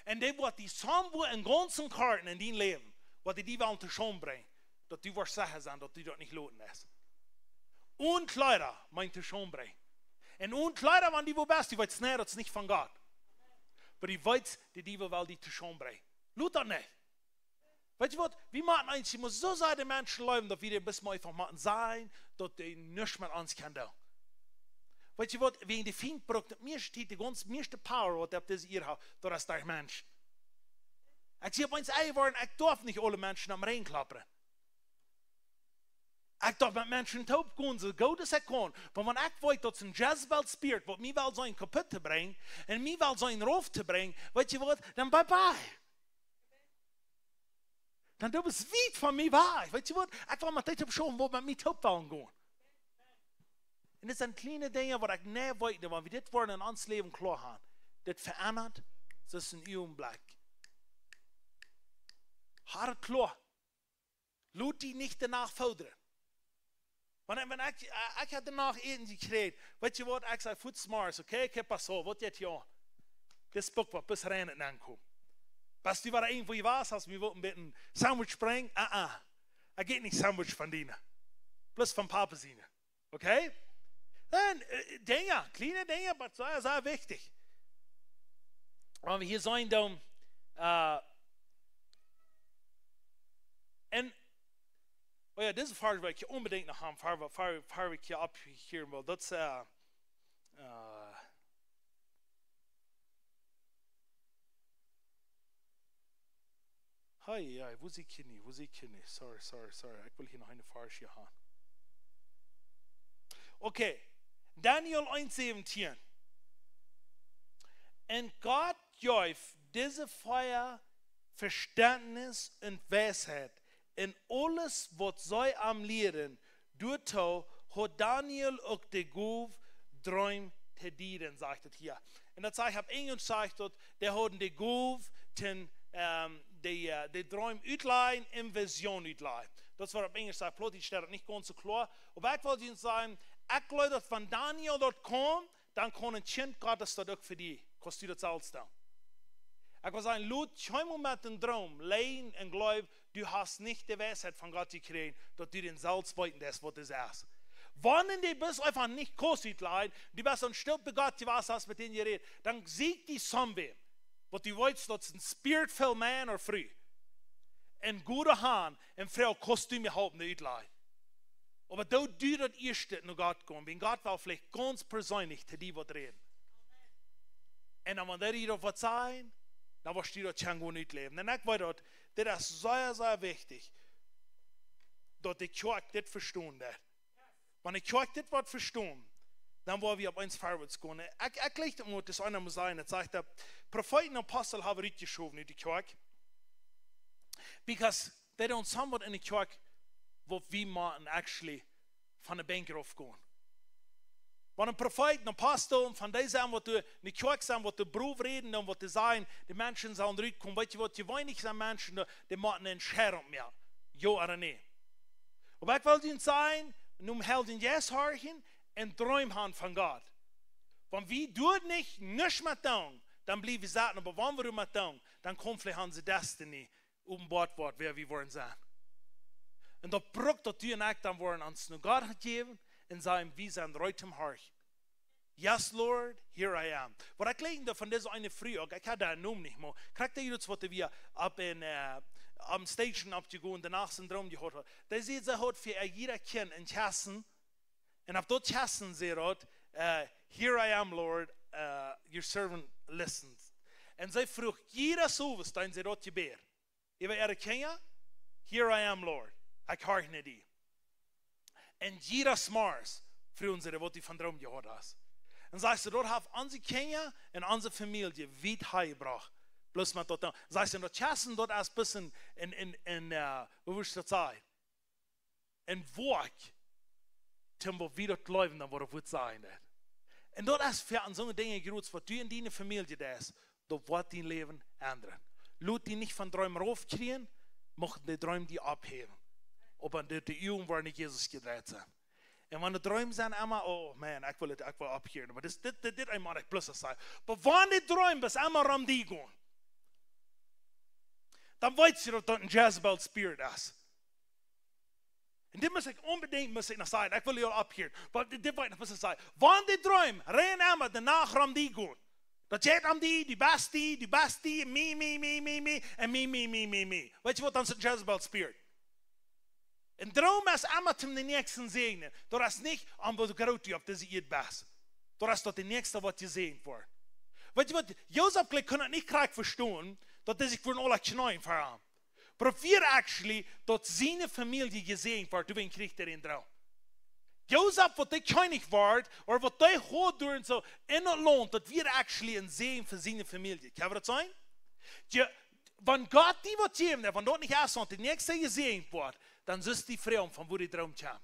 En die wordt die samen een ganzen karten in die leven, wat die wil te schoon brengen, dat die wordt zeggen zijn dat die dat niet loten is. Unkleider meint te schoon brengen. En unkleider waren die wo best, die weet snel dat is niet van God. Maar die weet die dievel wel die te schoon brengen. Loot dat niet. Weet je wat? Wie maken eens, je moet zo zijn de mensen leven, dat we er best maar van moeten zijn, dat die niets met ons kan doen. Weet je wat? Wie in de vriend broekt, het meeste tijd, de meeste power, wat op deze hier houdt, dat is daar mens. Ik zie op ons eigen woorden, ik durf niet alle mensen naar me heen klapperen. Ik dacht met mensen te opgaan, zo goed als ik kon. Maar wanneer ik weet dat een Jezebel spirit, wat mij wel zijn kapot te brengen, en mij wel zijn roof te brengen, weet je wat, dan bye bye. Dan doe ik wiet van mij weg. Weet je wat, ik wil maar tijd op schoon, wat met mij te opgaan gaan. En dat zijn kleine dingen wat ik niet weet, want we dit worden in ons leven klaar gaan. Dit verandert, dat is een ogenblik. Haar het klaar. Laat die niet danach vorderen. Wanneer ik had danach eten gekregen, weet je wat, ik zei voet smars, oké, ik heb pas zo, wat je het ja. Dit boek wat bis rennen aankomt. Pas die waren een van je was, als we wilden met een sandwich brengen, ik eet niet sandwich van die. Plus van papa zien, oké? En dingen, kleine dingen, maar dat is heel wichtig. Wanneer we hier zijn dan, en oh ja, deze vraag wil ik je unbedingt nog aan, waar ik je opgeven wil. Dat is, Hoi, wo zie ik niet? Sorry. Ik wil hier nog een vraag aan. Oké, Daniel 1,17. Und Gott gibt diese Feuer Verständnis und Weisheit. Und alles, was sie am Lehren, dort hat Daniel auch die Guf Träum te dienen, sagt es hier. Und das ich habe Englisch gesagt, der hat die Guf die Träum uitleihen en Vision uitleihen. Dat is wat op Engels sagt, plötzlich steht das nicht ganz so klar. Aber ich wollte Ihnen sagen, ich glaube, dass wenn Daniel dort kommt, dann kann ein Kind Gottes das auch für dich. Kannst du das alles tun? Ich will sagen, Leute, schau mal mit dem Traum, lehn und glaub, du hast nicht die Weisheit von Gott gekriegt, dass du den Salz weiten lässt, was du sagst. Wenn du bist einfach nicht kostet leid, du bist ein still begabter, was hast mit denen geredet, dann sieg die Sombe, was du weißt, das ist ein spirit-filled man oder früh. Ein guter Hand, und Frau, kannst du mir helfen, nicht leid. Aber du das erste nach Gott kommen, wenn Gott will vielleicht ganz persönlich zu dir reden. Und dann, wenn der dir was sagen, dann wirst du das schon nicht leben. Und ich weiß, das ist sehr, sehr wichtig, dass die Kirche das verstehen wird. Wenn die Kirche das verstehen, dann wollen wir auf uns vorwärts gehen. Ich lege mal das einer muss sein, das sagt, Propheten und Apostel haben richtig geschoben in die Kirche. Because they don't somewhat in the church what we might actually van de bank afgaan. Want een profeet, een apostel, van deze zijn wat de kerk zijn, wat de broer reden en wat de zijn, de mensen zijn eruit komen. Weet je wat, je weinig zijn mensen, die maken een scherm meer. Ja of nee. Maar ik wil je zeggen, nu helden jes horchen en droom van God. Want wie doet niet meer doen, dan blijven we zaten. Maar wanneer we maar doen, dan komt vielleicht onze destiny openbaard wordt, wer we worden zijn. En dat brukt dat u en ik dan worden ons nu God gegeven en zijn wie zijn right im hart. Yes, Lord, here I am. Wat ik leek van deze eine früh, ik had daar noem niet meer. Krijgt ihr iets wat wir ab in am Station abgegangen, danach sind drum gehört. Da sieht sie hat für jeder Kind ein Kassen. Und auf dort Kassen sie dort, here I am, Lord, your servant listens. Und sie frug jeder Sowas, den sie dort gebär. Ich war erkennen, here I am, Lord. Ich horche die. Und jeder Smars fragen sie, was die von drum gehört hast. Und sagst du, dort haben unsere Kinder und unsere Familie weit heimgebracht. Bloß mal dort. Sagst du, dort chassen dort als bisschen wo wirst du sagen? In Wort, Timbo, wie dort leben, dann wird es sein. Und dort ist für an so Dinge gerührt, was du in deiner Familie das, dort wird dein Leben ändern. Leute, die nicht von Träumen raufkriegen, möchten die Träume die abheben. Aber die Übungen waren nicht Jesus gedreht sein. Und wenn die Träume sind immer, oh man, ich will abhören. Aber das einmal nicht bloß sein. Aber wenn die Träume bis immer um die gehen, dann weißt du, dass das ein Jezebel-Spirit ist. Und das muss ich unbedingt noch sagen. Ich will ja abhören. Aber das weiß ich nicht, sagen. Wenn die Träume rennen immer danach um die gehen, das geht um die beste, me, und me. Weißt du, was das ist ein Jezebel-Spirit? En droom is allemaal om de nächsten segnen. Dat is niet om wat groot je op deze eerd best. Dat is dat de nächste wat je zegent wordt. Weet je wat? Jozef kon het niet graag verstaan dat hij zich voor een oorlog knijden voor Probeer actually dat zijn familie gezegend wordt door een krieg erin droom. Jozef wat hij koning wordt, of wat hij hoort door en zo in het land, dat weer actually een zegen voor zijn familie. Kan we dat zijn? Wenn Gott die wat geven, wenn dat niet erst want de nächste gezegend wordt, dann ist die Frau, von wo die Traum kam.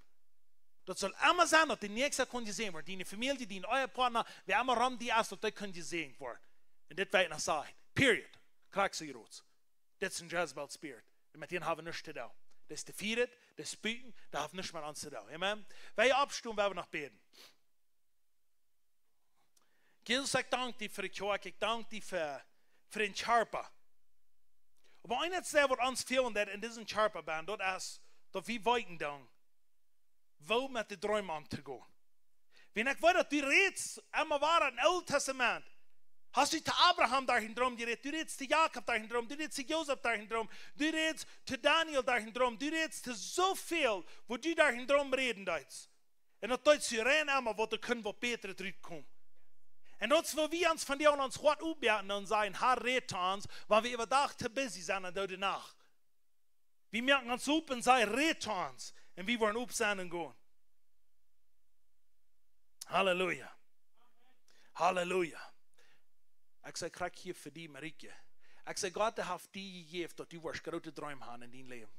Das soll immer sein, dass die nächste kann gesehen werden. Die Familie, die euer Partner, wer immer rum die ist, dass die können gesehen werden. Und das wird noch sein. Period. Kriegst du gerührt. Das ist ein Jezebel-Spirit. Und mit denen haben wir nichts zu tun. Das ist defeated, das ist Büten, da haben wir nichts mehr anzutun. Amen. Wenn wir abstimmen, werden wir noch beten. Jesus, ich danke dir für die Kirche, ich danke dir für den Charper. Aber eines der, was uns fehlen, in diesem Charper-Band, das ist, dass wir weiten dann, wo mit den Träumen anzugehen. Wenn ich weiß, dass du redest, immer war im Alten Testament, hast du zu Abraham dahin drum geredet, du redest zu Jakob dahin drum, du redest zu Josef dahin drum, du redest zu Daniel dahin drum, du redest zu so viel, wo du dahin drum reden darfst. Und das deutst du rein immer, wo du können, wo Peter zurückkommt. En dat wil we ons van die aan ons God opbeten en zijn, haar redt ons, waar we overdag te busy zijn en de nacht. We merken ons op en zij redt ons en we worden op zijn en gaan. Halleluja. Halleluja. Ik zei, krijg hier voor die Marieke. Ik zei, God heeft die gegeven dat die was grote droom hebben in die leven.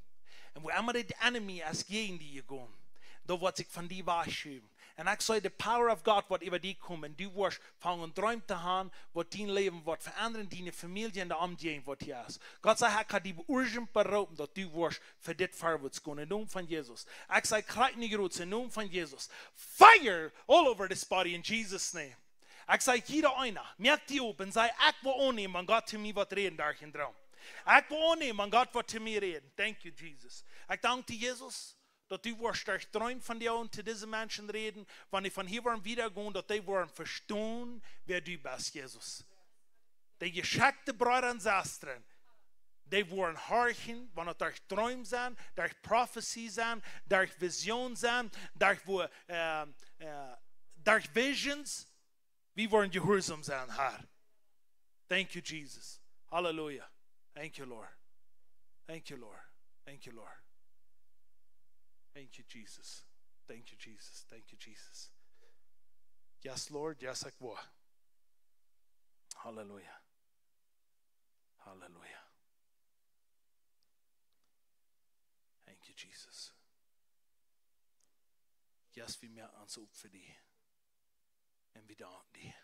En waar immer de enemy als gegen die gaan, dan word ik van die waarschuwen. En ik zei, de power of God wordt over die komen. En die wordt van een droom te gaan, wat die leven wordt veranderen, die familie en de omgeving wordt juist. God zei, ik ga die urgent beroepen dat die wordt voor dit voorwaarts gaan. In naam van Jezus. Ik zei, krijg niet groot, in naam van Jezus. Fire all over this body in Jesus' name. Ik zei, jeder einer, merkt die op en zei, ik wil aannemen, en God te mij wat reden daar in droom. Ik wil aannemen, en God wat te mij reden. Thank you, Jesus. Ik dank je, Jezus, dat u wordt sterk droom van jou te deze mensen reden, wanneer van hier waren wieder gaan, dat die worden verstaan, wer du bist, Jesus. Die geschickte Brüder en Schwestern, die worden horchen, wanneer durch Träume zijn, durch Prophezie zijn, durch Vision zijn, durch Visions, wie worden gehoorzaam zijn, Herr. Thank you, Jesus. Hallelujah. Thank you, Lord. Thank you, Lord. Thank you, Lord. Thank you, Jesus. Thank you, Jesus. Thank you, Jesus. Yes, Lord. Yes, ik wil. Hallelujah. Hallelujah. Thank you, Jesus. Yes, we merken ons op voor die. En we danken die.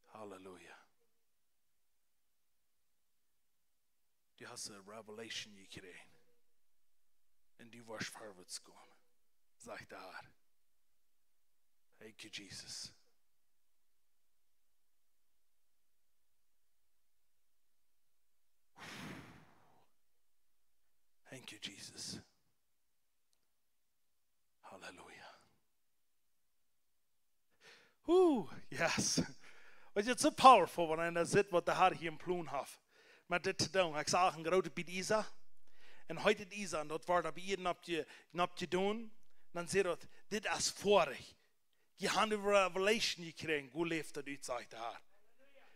Hallelujah. Du hast eine Revelation gekriegt. Und du warst vorwärts gegangen. Sagt der Herr. Thank you, Jesus. Thank you, Jesus. Hallelujah. Yes. It's so powerful when I sit what the Herr hier im Plan hat. Met dit te doen. Ik zag een grote bij Isa. En heute Isa. En dat wordt bij iedereen op je doen. Dan zei dat, dit is vorig. Je hebt een revelation gekregen. Hoe leeft dat uit, zegt de Heer.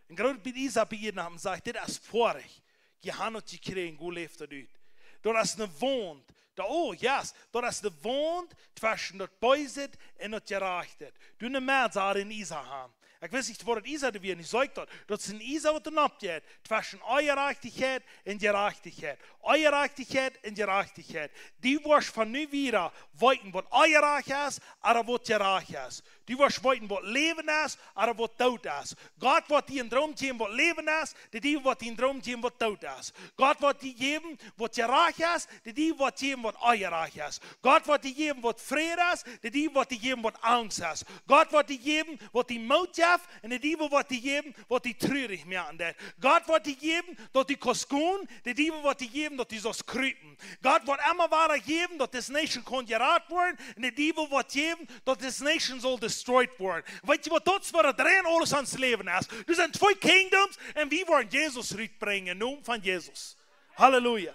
En grote bij Isa bij iedereen hebben gezegd, dit is vorig. Je hebt het gekregen. Hoe leeft dat uit. Dat is een wond. Dat is de wond tussen dat buizet en dat gerechtigheid. Du ne mens daar in Isa gaan. Ik wist niet waar het Isa weer niet zegt dat is een Isa wat er opgeeft tussen ongerechtigheid en gerechtigheid. Ongerechtigheid en gerechtigheid. Die wordt van nu weer weten wat ongerecht is en wat gerecht is. Die wordt weten wat leven is en wat dood is. God wordt die een droom geven wat leven is, die wordt die een droom geven wat dood is. God wordt die geven wat gerecht is, die wordt geven wat ongerecht is. God wordt die geven wat vrede is, die wordt die geven wat angst is. God wordt die geven wat die moed heeft en die wordt die geven wat die treurig maken deed. God wordt die geven dat die koskoen, die wordt die geven dat die zo kruipen. God wordt immer ware geven dat this nation kon geraad worden en die wordt geven dat this nation zal destroyed worden. Weet je wat dat voor het rein alles aan het leven is? Er zijn twee kingdoms en wie worden Jezus uitbrengen in naam van Jezus. Halleluja.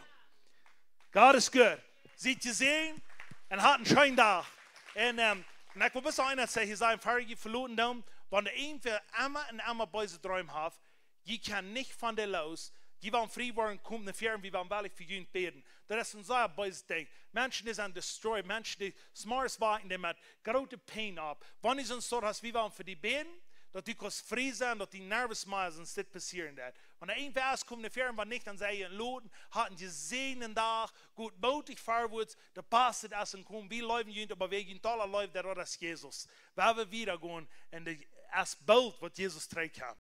God is goed. Ziet je zien en had een schöne dag. En ik wil best een zeggen, je zei vorige verloren dan, wanneer een voor immer böse Träume hat, je kan niet van de los. Die waren vrij worden, komen naar ver en we waren wel voor jullie beden. Dat is een zeer böse ding. Mensen die zijn destroyed, mensen die smarts waren, die met grote pijn op. Wanneer is een soort als we waren voor die beden, dat die kost vrij zijn, dat die nervous zijn, en dit passieren dat. Wanneer een vers komt naar ver en wanneer niet, dan zei je een loten, hadden je zegen dag, goed moedig voorwaarts, de past het als een kom, wie leven jullie, maar we gaan alle leven, dat is Jezus. We hebben weer gaan en de als beeld wat Jezus trekt gaan.